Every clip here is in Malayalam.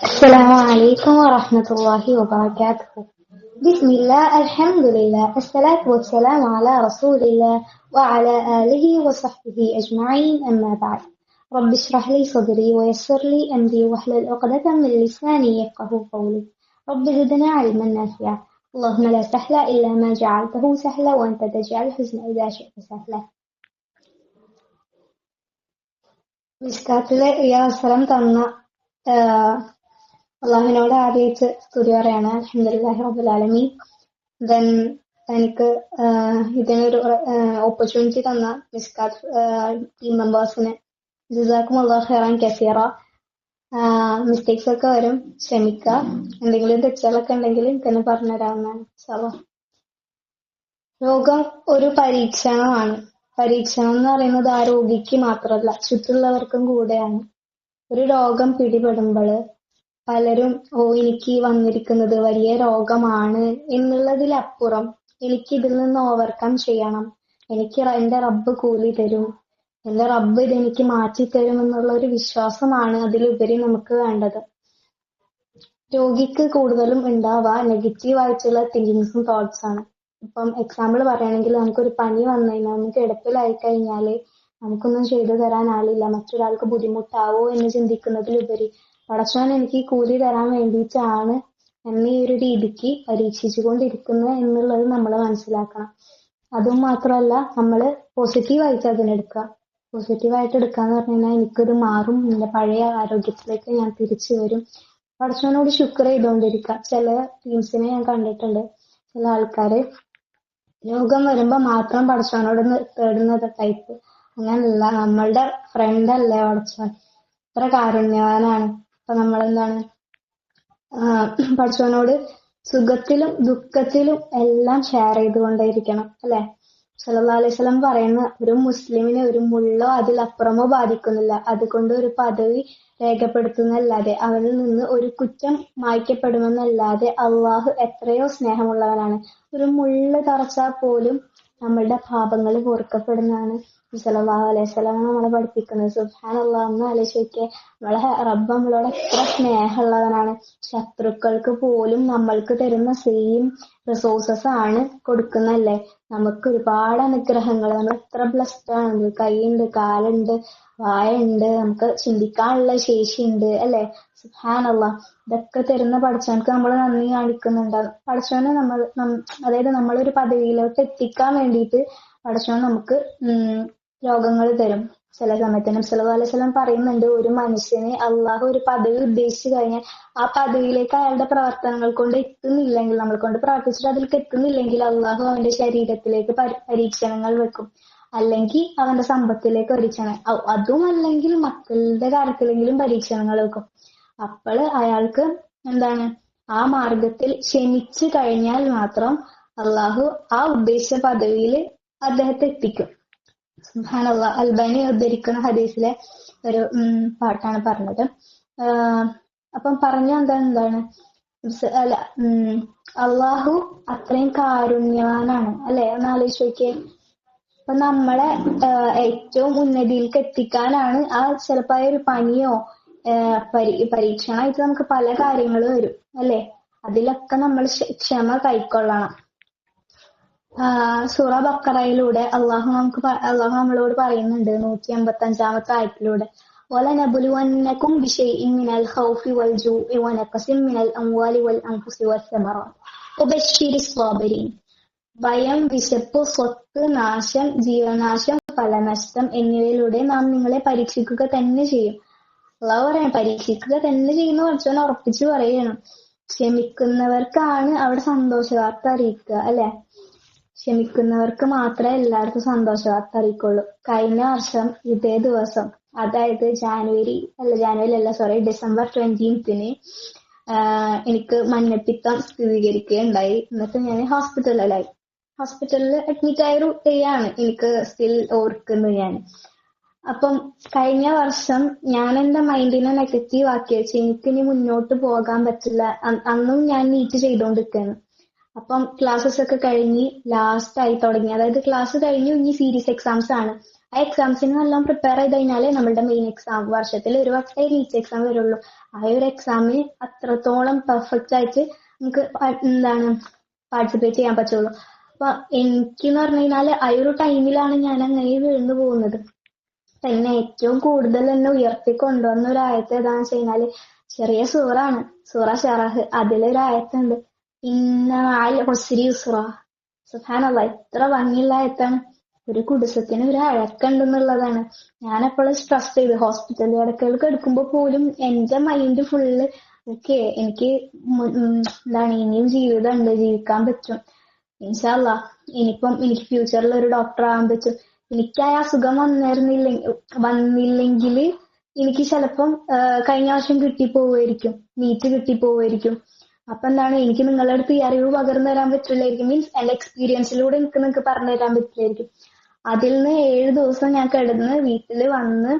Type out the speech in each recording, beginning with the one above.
السلام عليكم ورحمة الله وبركاته. بسم الله الحمد لله الصلاة والسلام على رسول الله وعلى آله وصحبه أجمعين أما بعد. رب اشرح لي صدري ويسر لي أمري واحلل عقدة من لساني يفقه قولي. رب زدنا علما نافعا. اللهم لا سهل إلا ما جعلته سهلا وأنت تجعل الحزن إذا شئت سهلا. മിസ്കാത്തിലെ ഈ അവസരം തന്ന അള്ളാഹുവിനോട് ആദ്യമായിട്ട് സ്തുതി പറയാണ്. അൽഹംദുലില്ലാഹി റബ്ബിൽ ആലമീൻ. ദെൻ എനിക്ക് ഇതിനൊരു ഓപ്പർച്യൂണിറ്റി തന്ന മിസ്കാത്ത് ടീം മെമ്പേഴ്സിന് ജസാക്കുമുല്ലാഹു ഖൈറൻ കസീറ. മിസ്റ്റേക്സ് ഒക്കെ വരും, ക്ഷമിക്കുക. എന്തെങ്കിലും തെറ്റുകളൊക്കെ ഉണ്ടെങ്കിൽ എനിക്കെന്നെ പറഞ്ഞുതരാവുന്നതാണ്. ഇൻഷാല്ലാഹ്. രോഗം ഒരു പരീക്ഷണമാണ്. പരീക്ഷണം എന്ന് പറയുന്നത് ആ രോഗിക്ക് മാത്രമല്ല, ചുറ്റുള്ളവർക്കും കൂടെയാണ്. ഒരു രോഗം പിടിപെടുമ്പോൾ പലരും എനിക്ക് വന്നിരിക്കുന്നത് വലിയ രോഗമാണ് എന്നുള്ളതിലപ്പുറം എനിക്ക് ഇതിൽ നിന്ന് ഓവർകം ചെയ്യണം, എനിക്ക് എന്റെ റബ്ബ് കൂലി തരും, എന്റെ റബ്ബ് ഇതെനിക്ക് മാറ്റിത്തരും എന്നുള്ള ഒരു വിശ്വാസമാണ് അതിലുപരി നമുക്ക് വേണ്ടത്. രോഗിക്ക് കൂടുതലും ഉണ്ടാവുക നെഗറ്റീവ് ആയിട്ടുള്ള തിങ്കിങ്സും തോട്ട്സ് ആണ്. ഇപ്പം എക്സാമ്പിൾ പറയുകയാണെങ്കിൽ, നമുക്കൊരു പനി വന്നു കഴിഞ്ഞാൽ, നമുക്ക് കിടപ്പിലായി കഴിഞ്ഞാല് നമുക്കൊന്നും ചെയ്തു തരാൻ ആളില്ല, മറ്റൊരാൾക്ക് ബുദ്ധിമുട്ടാവോ എന്ന് ചിന്തിക്കുന്നതിലുപരി പടച്ചവൻ എനിക്ക് കൂലി തരാൻ വേണ്ടിയിട്ടാണ് എന്നെ ഈ ഒരു രീതിക്ക് പരീക്ഷിച്ചുകൊണ്ടിരിക്കുന്നത് എന്നുള്ളത് നമ്മൾ മനസ്സിലാക്കണം. അതും മാത്രമല്ല, നമ്മൾ പോസിറ്റീവായിട്ട് അതിനെടുക്കുക. പോസിറ്റീവായിട്ട് എടുക്കാന്ന് പറഞ്ഞു കഴിഞ്ഞാൽ എനിക്കിത് മാറും, എന്റെ പഴയ ആരോഗ്യത്തിലേക്ക് ഞാൻ തിരിച്ചു വരും, പടച്ചവനോട് ശുക്ർ ചെയ്തുകൊണ്ടിരിക്കുക. ചില ടീംസിനെ ഞാൻ കണ്ടിട്ടുണ്ട്, ചില ആൾക്കാര് രോഗം വരുമ്പോ മാത്രം പടച്ചവനോട് തേടുന്ന ടൈപ്പ്. അങ്ങനല്ല, നമ്മളുടെ ഫ്രണ്ട് അല്ലേ പടച്ചവൻ, ഇത്ര കാരുണ്യവാനാണ്. അപ്പൊ നമ്മളെന്താണ് പടച്ചവനോട് സുഖത്തിലും ദുഃഖത്തിലും എല്ലാം ഷെയർ ചെയ്തുകൊണ്ടേയിരിക്കണം, അല്ലെ? സല്ലല്ലാഹു അലൈഹി വസല്ലം പറയുന്ന, ഒരു മുസ്ലിമിനെ ഒരു മുള്ളോ അതിലപ്പുറമോ ബാധിക്കുന്നില്ല, അതുകൊണ്ട് ഒരു പദവി രേഖപ്പെടുത്തുന്നല്ലാതെ അവനിൽ നിന്ന് ഒരു കുറ്റം മായ്ക്കപ്പെടുമെന്നല്ലാതെ അള്ളാഹു എത്രയോ സ്നേഹമുള്ളവനാണ്. ഒരു മുള്ള് തറച്ചാൽ പോലും നമ്മളുടെ പാപങ്ങൾ പൊറുക്കപ്പെടുന്നതാണ് സല്ലല്ലാഹു അലൈഹി വസല്ലം നമ്മളെ പഠിപ്പിക്കുന്നത്. സുബ്ഹാനല്ലാഹ്, ഒന്ന് ആലോചിച്ച് നമ്മളെ റബ്ബ് നമ്മളോട് എത്ര സ്നേഹമുള്ളവനാണ്. ശത്രുക്കൾക്ക് പോലും നമ്മൾക്ക് തരുന്ന സെയിം റിസോഴ്സസ് ആണ് കൊടുക്കുന്നല്ലേ. നമുക്ക് ഒരുപാട് അനുഗ്രഹങ്ങൾ, നമ്മൾ എത്ര ബ്ലെസ്ഡ് ആണ്. കൈയുണ്ട്, കാലുണ്ട്, വായുണ്ട്, നമുക്ക് ചിന്തിക്കാനുള്ള ശേഷിയുണ്ട്, അല്ലെ? സുബ്ഹാനല്ലാഹ്, ഇതൊക്കെ തരുന്ന പടച്ചവനക്ക് നമ്മൾ നന്ദി കാണിക്കുന്നുണ്ട്. പടച്ചവനെ അതായത് നമ്മളൊരു പദവിയിലോട്ട് എത്തിക്കാൻ വേണ്ടിയിട്ട് പടച്ചവൻ നമുക്ക് രോഗങ്ങൾ തരും ചില സമയത്ത്. നബി സല്ലല്ലാഹു അലൈഹി വസല്ലം പറയുന്നുണ്ട്, ഒരു മനുഷ്യന് അള്ളാഹു ഒരു പദവി ഉദ്ദേശിച്ചു കഴിഞ്ഞാൽ ആ പദവിയിലേക്ക് അയാളുടെ പ്രവർത്തനങ്ങൾ കൊണ്ട് എത്തുന്നില്ലെങ്കിൽ, നമ്മൾ കൊണ്ട് പ്രവർത്തിച്ചിട്ട് അതിലേക്ക് എത്തുന്നില്ലെങ്കിൽ അള്ളാഹു അവന്റെ ശരീരത്തിലേക്ക് പരീക്ഷണങ്ങൾ വെക്കും, അല്ലെങ്കിൽ അവന്റെ സമ്പത്തിലേക്ക് പരീക്ഷണം, അതും അല്ലെങ്കിൽ മക്കളുടെ കാര്യത്തിലെങ്കിലും പരീക്ഷണങ്ങൾ വെക്കും. അപ്പോൾ അയാൾക്ക് എന്താണ്, ആ മാർഗത്തിൽ ക്ഷമിച്ചു കഴിഞ്ഞാൽ മാത്രം അള്ളാഹു ആ ഉദ്ദേശിച്ച പദവിയിൽ അദ്ദേഹത്തെ എത്തിക്കും. സുബ്ഹാനല്ലാഹ്, അൽബാനി ഉദ്ധരിക്കുന്ന ഹദീസിലെ ഒരു പാട്ടാണ് പറഞ്ഞത്. അപ്പം പറഞ്ഞ എന്താണ്, അള്ളാഹു അത്രയും കാരുണ്യവാനാണ്, അല്ലെ? ഒന്ന് ആലോചിച്ച് നോക്കിയേ. അപ്പൊ നമ്മളെ ഏറ്റവും ഉന്നതിയിലേക്ക് എത്തിക്കാനാണ് ആ ചിലപ്പോ ഒരു പനിയോ പരീക്ഷണമായിട്ട് നമുക്ക് പല കാര്യങ്ങളും വരും, അല്ലെ? അതിലൊക്കെ നമ്മൾ ക്ഷമ കൈക്കൊള്ളണം. സൂറ ബഖറയിലൂടെ അള്ളാഹു നമ്മളോട് പറയുന്നുണ്ട് 155-ാമത്തെ ആയത്തിലൂടെ, وَلَنَبْلُوَنَّكُمْ بِشَيْءٍ مِنَ الْخَوْفِ وَالْجُوعِ وَنَقْصٍ مِنَ الْأَمْوَالِ وَالْأَنْفُسِ وَالثَّمَرَاتِ وَبَشِّرِ الصَّابِرِينَ. ഭയം, വിശപ്പ്, സ്വത്ത് നാശം, ജീവനാശം, ഫലനഷ്ടം എന്നിവയിലൂടെ നാം നിങ്ങളെ പരീക്ഷിക്കുക തന്നെ ചെയ്യും. അള്ളാഹു പറയാം, പരീക്ഷിക്കുക തന്നെ ചെയ്യുന്ന കുറച്ചോന്ന് ഉറപ്പിച്ചു പറയണം. ക്ഷമിക്കുന്നവർക്കാണ് അവിടെ സന്തോഷ വാർത്ത അറിയിക്കുക, അല്ലെ? ക്ഷമിക്കുന്നവർക്ക് മാത്രമേ എല്ലായിടത്തും സന്തോഷ വാർത്ത അറിയിക്കുള്ളൂ. കഴിഞ്ഞ വർഷം ഇതേ ദിവസം, അതായത് ഡിസംബർ 20ന് എനിക്ക് മഞ്ഞപ്പിത്തം സ്ഥിരീകരിക്കുകയുണ്ടായി. എന്നിട്ട് ഞാൻ ഹോസ്പിറ്റലിൽ അഡ്മിറ്റ് ആയാണ്. എനിക്ക് സ്റ്റിൽ ഓർക്കുന്നു ഞാൻ. അപ്പം കഴിഞ്ഞ വർഷം ഞാൻ എന്റെ മൈൻഡിനെ നെഗറ്റീവ് ആക്കി വെച്ച് എനിക്കിനി മുന്നോട്ട് പോകാൻ പറ്റില്ല. അന്നും ഞാൻ നീറ്റ് ചെയ്തോണ്ടിരിക്കുകയാണ്. അപ്പം ക്ലാസ്സസ് ഒക്കെ കഴിഞ്ഞ് ലാസ്റ്റ് ആയി തുടങ്ങി, അതായത് ക്ലാസ് കഴിഞ്ഞു, ഇനി സീരീസ് എക്സാംസ് ആണ്. ആ എക്സാംസിന് നല്ലോണം പ്രിപ്പയർ ചെയ്ത് കഴിഞ്ഞാലേ നമ്മളുടെ മെയിൻ എക്സാം വർഷത്തിൽ ഒരു വട്ടേ നീറ്റ് എക്സാം വരുള്ളൂ. ആ ഒരു എക്സാമിന് അത്രത്തോളം പെർഫെക്റ്റ് ആയിട്ട് നമുക്ക് എന്താണ് പാർട്ടിസിപ്പേറ്റ് ചെയ്യാൻ പറ്റുള്ളൂ. അപ്പൊ എനിക്കെന്ന് പറഞ്ഞു കഴിഞ്ഞാല് ആ ഒരു ടൈമിലാണ് ഞാൻ അങ്ങനെ വീഴ്ന്നു പോകുന്നത്. എന്നെ ഏറ്റവും കൂടുതൽ എന്നെ ഉയർത്തി കൊണ്ടുവന്ന ഒരു ആയത്ത് ഏതാന്ന് വെച്ച് കഴിഞ്ഞാല് ചെറിയ സൂറാണ്, സൂറ ഷറഹ്. അതിലൊരു ആയത്തുണ്ട്, ഇന്ന മഅൽ ഉസ്രി യുസ്ര. സുബ്ഹാനല്ലാഹ്, എത്ര ഭംഗിയുള്ള ആയത്താണ്. ഒരു കുടിസത്തിന് ഒരു അഴക്കുണ്ടെന്നുള്ളതാണ്. ഞാൻ എപ്പോഴും സ്ട്രെസ് ചെയ്ത് ഹോസ്പിറ്റൽ കിടക്കകൾക്ക് എടുക്കുമ്പോ പോലും എന്റെ മൈൻഡ് ഫുള്ള് ഓക്കെ, എനിക്ക് എന്താണ് ഇനിയും ജീവിതമുണ്ട്, ജീവിക്കാൻ പറ്റും ഇൻഷാ അല്ലാഹ്. ഇനിയിപ്പം എനിക്ക് ഫ്യൂച്ചറിൽ ഒരു ഡോക്ടർ ആവാൻ പറ്റും. എനിക്ക് ആ അസുഖം വന്നില്ലെങ്കിൽ എനിക്ക് ചിലപ്പം കഴിഞ്ഞ വർഷം കിട്ടിപ്പോവായിരിക്കും, നീറ്റ് കിട്ടിപ്പോവായിരിക്കും. അപ്പൊ എന്താണ്, എനിക്ക് നിങ്ങളുടെ അടുത്ത് ഈ അറിവ് പകർന്നു തരാൻ പറ്റില്ലായിരിക്കും. മീൻസ് എന്റെ എക്സ്പീരിയൻസിലൂടെ നിങ്ങൾക്ക് പറഞ്ഞു തരാൻ പറ്റില്ലായിരിക്കും. അതിൽ നിന്ന് 7 ദിവസം ഞാൻ കിടന്ന് വീട്ടില് വന്ന്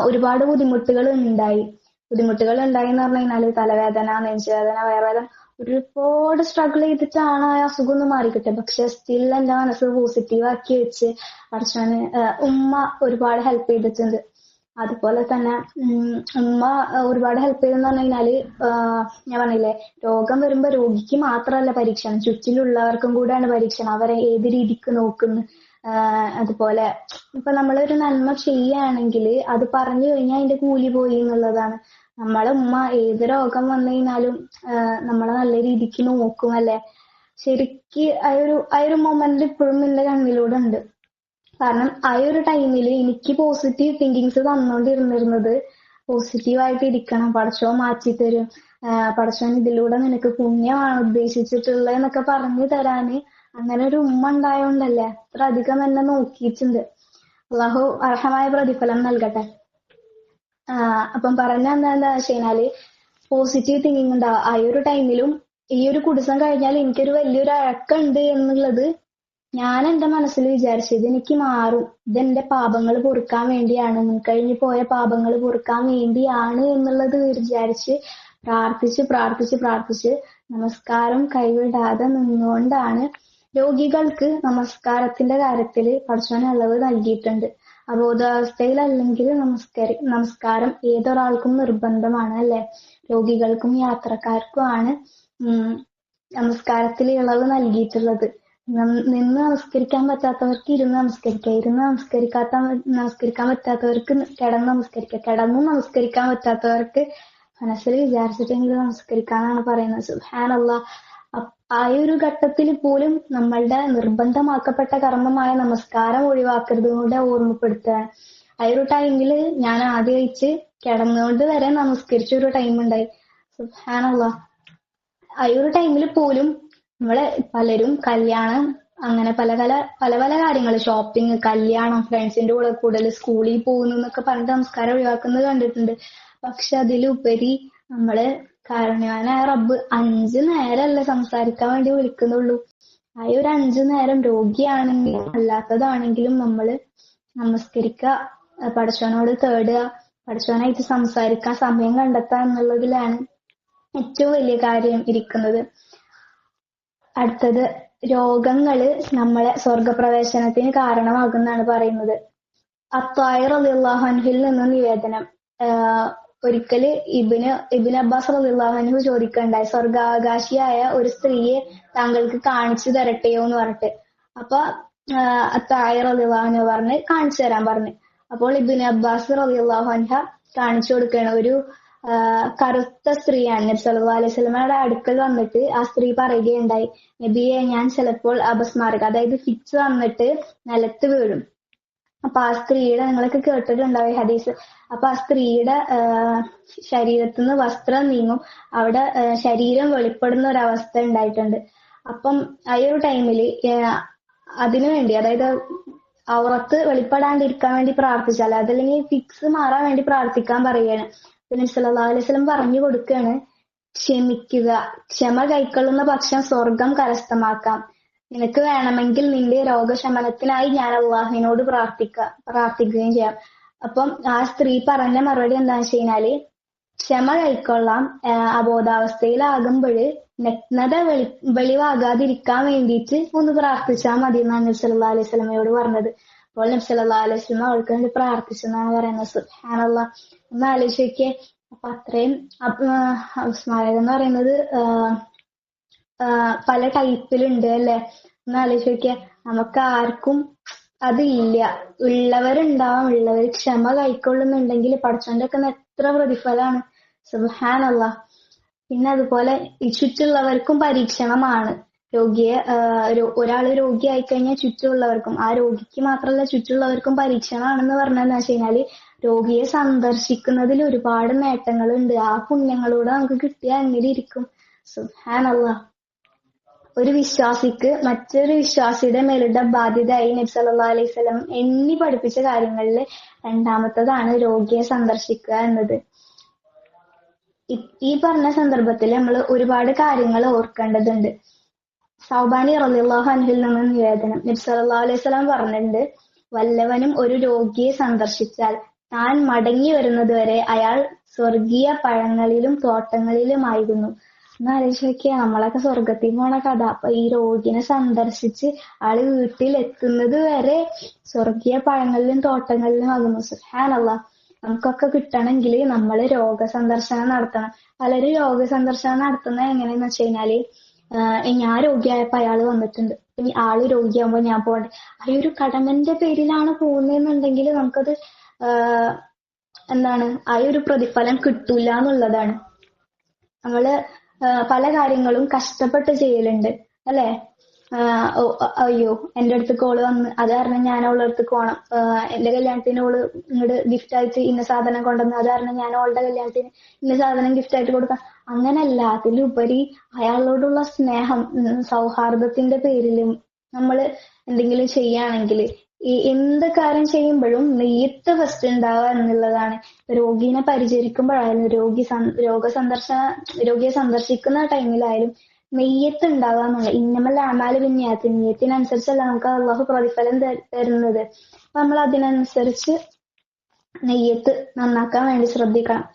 ഒരുപാട് ബുദ്ധിമുട്ടുകൾ ഉണ്ടായി. ബുദ്ധിമുട്ടുകൾ ഉണ്ടായി എന്ന് പറഞ്ഞു കഴിഞ്ഞാല് തലവേദന, നെഞ്ചുവേദന, വയറുവേദന, ഒരുപാട് സ്ട്രഗിൾ ചെയ്തിട്ടാണ് ആ അസുഖം ഒന്ന് മാറിക്കിട്ടുക. പക്ഷെ സ്റ്റിൽ എന്റെ മനസ്സ് പോസിറ്റീവ് ആക്കി വെച്ച് പടച്ചോന് ഉമ്മ ഒരുപാട് ഹെൽപ്പ് ചെയ്തിട്ടുണ്ട്. അതുപോലെ തന്നെ ഉമ്മ ഒരുപാട് ഹെൽപ്പ് ചെയ്തെന്ന് പറഞ്ഞു കഴിഞ്ഞാല് ഞാൻ പറഞ്ഞില്ലേ, രോഗം വരുമ്പോ രോഗിക്ക് മാത്രമല്ല പരീക്ഷണം, ചുറ്റിലുള്ളവർക്കും കൂടെയാണ് പരീക്ഷണം. അവരെ ഏത് രീതിക്ക് നോക്കുന്നു. അതുപോലെ ഇപ്പൊ നമ്മളൊരു നന്മ ചെയ്യുകയാണെങ്കിൽ അത് പറഞ്ഞു കഴിഞ്ഞാൽ അതിന്റെ കൂലി പോയി എന്നുള്ളതാണ്. നമ്മളെ ഉമ്മ ഏത് രോഗം വന്നു കഴിഞ്ഞാലും നമ്മളെ നല്ല രീതിക്ക് നോക്കും അല്ലെ. ശരിക്ക് ആ ഒരു മൊമെന്റ് ഇപ്പോഴും എന്റെ കണ്ണിലൂടെ ഉണ്ട്. കാരണം ആ ഒരു ടൈമില് എനിക്ക് പോസിറ്റീവ് തിങ്കിങ്സ് തന്നോണ്ടിരുന്നിരുന്നത് പോസിറ്റീവായിട്ട് ഇരിക്കണം, പടച്ചോൻ മാറ്റിത്തരും, പടച്ചോൻ ഇതിലൂടെ നിനക്ക് പുണ്യമാണ് ഉദ്ദേശിച്ചിട്ടുള്ളത് എന്നൊക്കെ പറഞ്ഞു തരാന് അങ്ങനെ ഒരു ഉമ്മ ഉണ്ടായോണ്ടല്ലേ അത്ര അധികം എന്നെ നോക്കിയിട്ടുണ്ട്. അള്ളാഹു അർഹമായ പ്രതിഫലം നൽകട്ടെ. അപ്പം പറഞ്ഞ എന്താ വെച്ച് കഴിഞ്ഞാല് പോസിറ്റീവ് തിങ്കിങ് ഉണ്ടാവുക. ആ ഒരു ടൈമിലും ഈ ഒരു കുടിസം കഴിഞ്ഞാൽ എനിക്കൊരു വലിയൊരു അഴക്കുണ്ട് എന്നുള്ളത് ഞാൻ എന്റെ മനസ്സിൽ വിചാരിച്ചത് എനിക്ക് മാറും, ഇതെന്റെ പാപങ്ങൾ പൊറുക്കാൻ വേണ്ടിയാണ്, മുൻകഴിഞ്ഞു പോയ പാപങ്ങൾ പൊറുക്കാൻ വേണ്ടിയാണ് എന്നുള്ളത് വിചാരിച്ച് പ്രാർത്ഥിച്ച് നമസ്കാരം കൈവിടാതെ നിന്നുകൊണ്ടാണ് രോഗികൾക്ക് നമസ്കാരത്തിന്റെ കാര്യത്തിൽ പടച്ചോൻ ഇളവ് നൽകിയിട്ടുണ്ട്. അബോധാവസ്ഥയിലല്ലെങ്കിൽ നമസ്കാരം ഏതൊരാൾക്കും നിർബന്ധമാണ് അല്ലെ. രോഗികൾക്കും യാത്രക്കാർക്കുമാണ് നമസ്കാരത്തിൽ ഇളവ് നൽകിയിട്ടുള്ളത്. നിന്ന് നമസ്കരിക്കാൻ പറ്റാത്തവർക്ക് ഇരുന്ന് നമസ്കരിക്കുക, നമസ്കരിക്കാൻ പറ്റാത്തവർക്ക് കിടന്ന് നമസ്കരിക്കുക, കിടന്നും നമസ്കരിക്കാൻ പറ്റാത്തവർക്ക് മനസ്സിൽ വിചാരിച്ചിട്ടെങ്കിലും നമസ്കരിക്കാനാണ് പറയുന്നത്. സുബ്ഹാനല്ലാഹ്. ആ ഒരു ഘട്ടത്തിൽ പോലും നമ്മളുടെ നിർബന്ധമാക്കപ്പെട്ട കർമ്മമായ നമസ്കാരം ഒഴിവാക്കരുത് കൂടെ ഓർമ്മപ്പെടുത്തുകയാണ്. ആ ഒരു ടൈമില് ഞാൻ ആദ്യമായിട്ട് കിടന്നുകൊണ്ട് വരെ നമസ്കരിച്ച ഒരു ടൈം ഉണ്ടായി. സുബ്ഹാനല്ലാഹ്. ആ ഒരു ടൈമിൽ പോലും നമ്മളെ പലരും കല്യാണം, അങ്ങനെ പല കാര്യങ്ങൾ, ഷോപ്പിംഗ്, കല്യാണം, ഫ്രണ്ട്സിന്റെ കൂടെ കൂടൽ, സ്കൂളിൽ പോകുന്നു എന്നൊക്കെ പറഞ്ഞിട്ട് നമസ്കാരം ഒഴിവാക്കുന്നത് കണ്ടിട്ടുണ്ട്. പക്ഷെ അതിലുപരി നമ്മള് കാരുണ്യവാനായ റബ്ബ് 5 നേരമല്ലേ സംസാരിക്കാൻ വേണ്ടി വിളിക്കുന്നുള്ളൂ. ആ ഒരു 5 നേരം രോഗിയാണെങ്കിലും അല്ലാത്തതാണെങ്കിലും നമ്മള് നമസ്കരിക്കുക, പടച്ചോനോട് തേടുക, പടച്ചോനായിട്ട് സംസാരിക്കാൻ സമയം കണ്ടെത്തുക എന്നുള്ളതിലാണ് ഏറ്റവും വലിയ കാര്യം ഇരിക്കുന്നത്. അടുത്തത്, രോഗങ്ങള് നമ്മളെ സ്വർഗപ്രവേശനത്തിന് കാരണമാകുന്നാണ് പറയുന്നത്. അത്വാഇർ റളിയല്ലാഹു അൻഹുവിൽ നിന്ന് നിവേദനം. ഒരിക്കല് ഇബ്നു അബ്ബാസ് റളിയല്ലാഹു അൻഹു ചോദിക്കുകയുണ്ടായി, സ്വർഗാവകാശിയായ ഒരു സ്ത്രീയെ താങ്കൾക്ക് കാണിച്ചു തരട്ടെയോ എന്ന് പറഞ്ഞിട്ട്. അപ്പൊ അത്വാഇർ റളിയല്ലാഹു അൻഹു പറഞ്ഞ് കാണിച്ചു തരാൻ പറഞ്ഞു. അപ്പോൾ ഇബ്നു അബ്ബാസ് റളിയല്ലാഹു അൻഹ കാണിച്ചു കൊടുക്കുകയാണ്. ഒരു കറുത്ത സ്ത്രീയാണ്. നബി സല്ലല്ലാഹു അലൈഹി വസല്ലമയുടെ അടുക്കൽ വന്നിട്ട് ആ സ്ത്രീ പറയുകയുണ്ടായി, നബിയെ, ഞാൻ ചിലപ്പോൾ അപസ്മാരക, അതായത് ഫിക്സ് വന്നിട്ട് നിലത്ത് വീഴും. അപ്പൊ ആ സ്ത്രീയുടെ, നിങ്ങളൊക്കെ കേട്ടിട്ടുണ്ടാവും ഈ ഹദീസ്, അപ്പൊ ആ സ്ത്രീയുടെ ശരീരത്തിൽ നിന്ന് വസ്ത്രം നീങ്ങും, അവിടെ ശരീരം വെളിപ്പെടുന്ന ഒരവസ്ഥ ഉണ്ടായിട്ടുണ്ട്. അപ്പം ആ ഒരു ടൈമില് അതിനുവേണ്ടി, അതായത് ഔറത്ത് വെളിപ്പെടാണ്ടിരിക്കാൻ വേണ്ടി പ്രാർത്ഥിച്ചാൽ, അതല്ലെങ്കിൽ ഫിക്സ് മാറാൻ വേണ്ടി പ്രാർത്ഥിക്കാൻ പറയുകയാണ്. നബി സല്ലല്ലാഹു അലൈഹി വസല്ലം പറഞ്ഞു കൊടുക്കുകയാണ്, ക്ഷമിക്കുക, ക്ഷമ കൈക്കൊള്ളുന്ന പക്ഷം സ്വർഗം കരസ്ഥമാക്കാം. നിനക്ക് വേണമെങ്കിൽ നിന്റെ രോഗശമനത്തിനായി ഞാൻ അള്ളാഹുവിനോട് പ്രാർത്ഥിക്കുകയും ചെയ്യാം. അപ്പം ആ സ്ത്രീ പറഞ്ഞ മറുപടി എന്താണെന്ന് വെച്ച് കഴിഞ്ഞാല്, ക്ഷമ കൈക്കൊള്ളാം, അബോധാവസ്ഥയിലാകുമ്പോൾ നഗ്നത വെളിവാകാതിരിക്കാൻ വേണ്ടിയിട്ട് ഒന്ന് പ്രാർത്ഥിച്ചാൽ മതി എന്നാണ് നബി സല്ലല്ലാഹു അലൈഹി വസല്ലമയോട് പറഞ്ഞത്. അപ്പോൾ നബി സല്ലല്ലാഹു അലൈഹി വസല്ലം അവൾക്ക് വേണ്ടി പ്രാർത്ഥിച്ചു എന്നാണ് പറയുന്നത്. സുബ്ഹാനല്ലാഹ്, ഒന്ന് ആലോചിച്ച് നോക്കിയേ. അപ്പൊ അത്രയും സ്മാരകം എന്ന് പറയുന്നത് പല ടൈപ്പിലുണ്ട് അല്ലെ. ഒന്ന് ആലോചിച്ച് നോക്കിയേ, നമുക്ക് ആർക്കും അത് ഇല്ല. ഉള്ളവരുണ്ടാവാം, ഉള്ളവർ ക്ഷമ കൈക്കൊള്ളുന്നുണ്ടെങ്കിൽ പടച്ചോന്റെ ഒക്കെ എത്ര പ്രതിഫലമാണ്. സുബ്ഹാനല്ലാഹ്. പിന്നെ അതുപോലെ ഈ ചുറ്റുള്ളവർക്കും പരീക്ഷണമാണ്. ഒരാള് രോഗിയായി കഴിഞ്ഞാൽ ചുറ്റുമുള്ളവർക്കും, ആ രോഗിക്ക് മാത്രമല്ല ചുറ്റുള്ളവർക്കും പരീക്ഷണമാണെന്ന് പറഞ്ഞതെന്ന് വെച്ച് കഴിഞ്ഞാല് രോഗിയെ സന്ദർശിക്കുന്നതിൽ ഒരുപാട് നേട്ടങ്ങളുണ്ട്. ആ പുണ്യങ്ങളൂടെ നമുക്ക് കിട്ടിയാൽ എങ്ങനെ ഇരിക്കും. സുബ്ഹാനല്ലാഹ്. ഒരു വിശ്വാസിക്ക് മറ്റൊരു വിശ്വാസിയുടെ മേലുള്ള ബാധ്യതയായി നബി സല്ലല്ലാഹു അലൈഹി വസല്ലം എണ്ണി പഠിപ്പിച്ച കാര്യങ്ങളിൽ രണ്ടാമത്തതാണ് രോഗിയെ സന്ദർശിക്കുക എന്നത്. ഈ പറഞ്ഞ സന്ദർഭത്തിൽ നമ്മൾ ഒരുപാട് കാര്യങ്ങൾ ഓർക്കേണ്ടതുണ്ട്. സൗബാനി റളിയല്ലാഹു അൻഹുവിൽ നിന്ന് നിവേദനം, നബി സല്ലല്ലാഹു അലൈഹി വസല്ലം പറഞ്ഞിട്ടുണ്ട്, വല്ലവനും ഒരു രോഗിയെ സന്ദർശിച്ചാൽ താൻ മടങ്ങി വരുന്നതുവരെ അയാൾ സ്വർഗീയ പഴങ്ങളിലും തോട്ടങ്ങളിലുമായിരുന്നു. ഒന്ന് ആലോചിച്ച് നോക്കിയാ, നമ്മളൊക്കെ സ്വർഗത്തിൽ പോണ കഥ. അപ്പൊ ഈ രോഗിനെ സന്ദർശിച്ച് ആള് വീട്ടിൽ എത്തുന്നത് വരെ സ്വർഗീയ പഴങ്ങളിലും തോട്ടങ്ങളിലും ആകുന്നു. സുബ്ഹാനല്ലാഹ്. നമുക്കൊക്കെ കിട്ടണമെങ്കിൽ നമ്മൾ രോഗസന്ദർശനം നടത്തണം. പലരും രോഗസന്ദർശനം നടത്തുന്നത് എങ്ങനെയാന്ന് വെച്ച് കഴിഞ്ഞാല്, ഞാൻ രോഗിയായപ്പോ അയാള് വന്നിട്ടുണ്ട്, ഇനി ആള് രോഗിയാകുമ്പോ ഞാൻ പോകണ്ടേ, ആ ഒരു കടമന്റെ പേരിലാണ് പോകുന്നതെന്നുണ്ടെങ്കിൽ നമുക്കത് എന്താണ്, ആ ഒരു പ്രതിഫലം കിട്ടൂല എന്നുള്ളതാണ്. നമ്മള് പല കാര്യങ്ങളും കഷ്ടപ്പെട്ട് ചെയ്യലുണ്ട് അല്ലെ. അയ്യോ എന്റെ അടുത്ത് കോള് വന്ന്, അത് കാരണം ഞാൻ അവളുടെ അടുത്തേക്ക് പോകണം, എന്റെ കല്യാണത്തിന് ഓള് ഇങ്ങോട്ട് ഗിഫ്റ്റ് ആയിട്ട് ഇന്ന സാധനം കൊണ്ടുവന്ന്, അത് കാരണം ഞാൻ അവളുടെ കല്യാണത്തിന് ഇന്ന സാധനം ഗിഫ്റ്റ് ആയിട്ട് കൊടുക്കാം. അങ്ങനല്ല, അതിലുപരി അയാളോടുള്ള സ്നേഹം, സൗഹാർദ്ദത്തിന്റെ പേരിലും നമ്മൾ എന്തെങ്കിലും ചെയ്യുകയാണെങ്കിൽ, ഈ എന്ത് കാര്യം ചെയ്യുമ്പോഴും നെയ്യത്ത് ഫസ്റ്റ് ഉണ്ടാവുക എന്നുള്ളതാണ്. രോഗീനെ പരിചരിക്കുമ്പോഴായാലും രോഗിയെ സന്ദർശിക്കുന്ന ടൈമിലായാലും നെയ്യത്ത് ഉണ്ടാവുക എന്നുള്ള, ഇന്നമല്ല അമാല് പിന്നെയാത്ത്, നെയ്യത്തിനനുസരിച്ചല്ല നമുക്ക് അള്ളാഹു പ്രതിഫലം തരുന്നത്. അപ്പൊ നമ്മൾ അതിനനുസരിച്ച് നെയ്യത്ത് നന്നാക്കാൻ വേണ്ടി ശ്രദ്ധിക്കണം.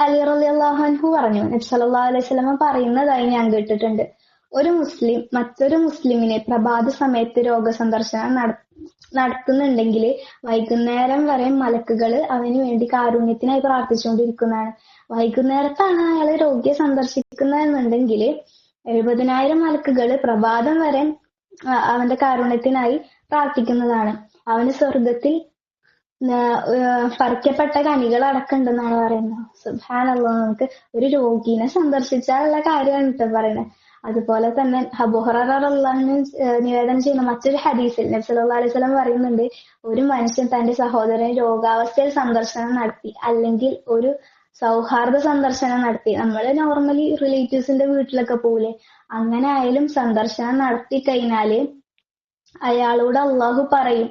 അലി റളിയല്ലാഹു അൻഹു പറഞ്ഞു, നബി സല്ലല്ലാഹു അലൈഹി വസല്ലം പറയുന്നതായി ഞാൻ കേട്ടിട്ടുണ്ട്, ഒരു മുസ്ലിം മറ്റൊരു മുസ്ലിമിനെ പ്രഭാത സമയത്ത് രോഗസന്ദർശനം നടത്തുന്നുണ്ടെങ്കിൽ വൈകുന്നേരം വരെ മലക്കുകൾ അവന് വേണ്ടി കാരുണ്യത്തിനായി പ്രാർത്ഥിച്ചുകൊണ്ടിരിക്കുന്നതാണ്. വൈകുന്നേരത്താണ് അയാൾ രോഗിയെ സന്ദർശിക്കുന്നതെന്നുണ്ടെങ്കിൽ 70,000 മലക്കുകൾ പ്രഭാതം വരെ അവന്റെ കാരുണ്യത്തിനായി പ്രാർത്ഥിക്കുന്നതാണ്. അവന് സ്വർഗത്തിൽ പറിക്കപ്പെട്ട കനികൾ അടക്കമുണ്ടെന്നാണ് പറയുന്നത്. സുബ്ഹാനല്ലാഹ്. നമുക്ക് ഒരു രോഗീനെ സന്ദർശിച്ചാലുള്ള കാര്യമാണ് കേട്ടോ പറയുന്നത്. അതുപോലെ തന്നെ അബൂ ഹുറൈറ റളിയല്ലാഹു അൻഹു നിവേദനം ചെയ്യുന്ന മറ്റൊരു ഹദീസിൽ നബി സല്ലല്ലാഹു അലൈഹി വസല്ലം പറയുന്നുണ്ട്, ഒരു മനുഷ്യൻ തന്റെ സഹോദരൻ രോഗാവസ്ഥയിൽ സന്ദർശനം നടത്തി, അല്ലെങ്കിൽ ഒരു സൗഹാർദ്ദ സന്ദർശനം നടത്തി, നമ്മള് നോർമലി റിലേറ്റീവ്സിന്റെ വീട്ടിലൊക്കെ പോകൂലേ, അങ്ങനെ ആയാലും സന്ദർശനം നടത്തി കഴിഞ്ഞാല് അയാളോട് അള്ളാഹു പറയും,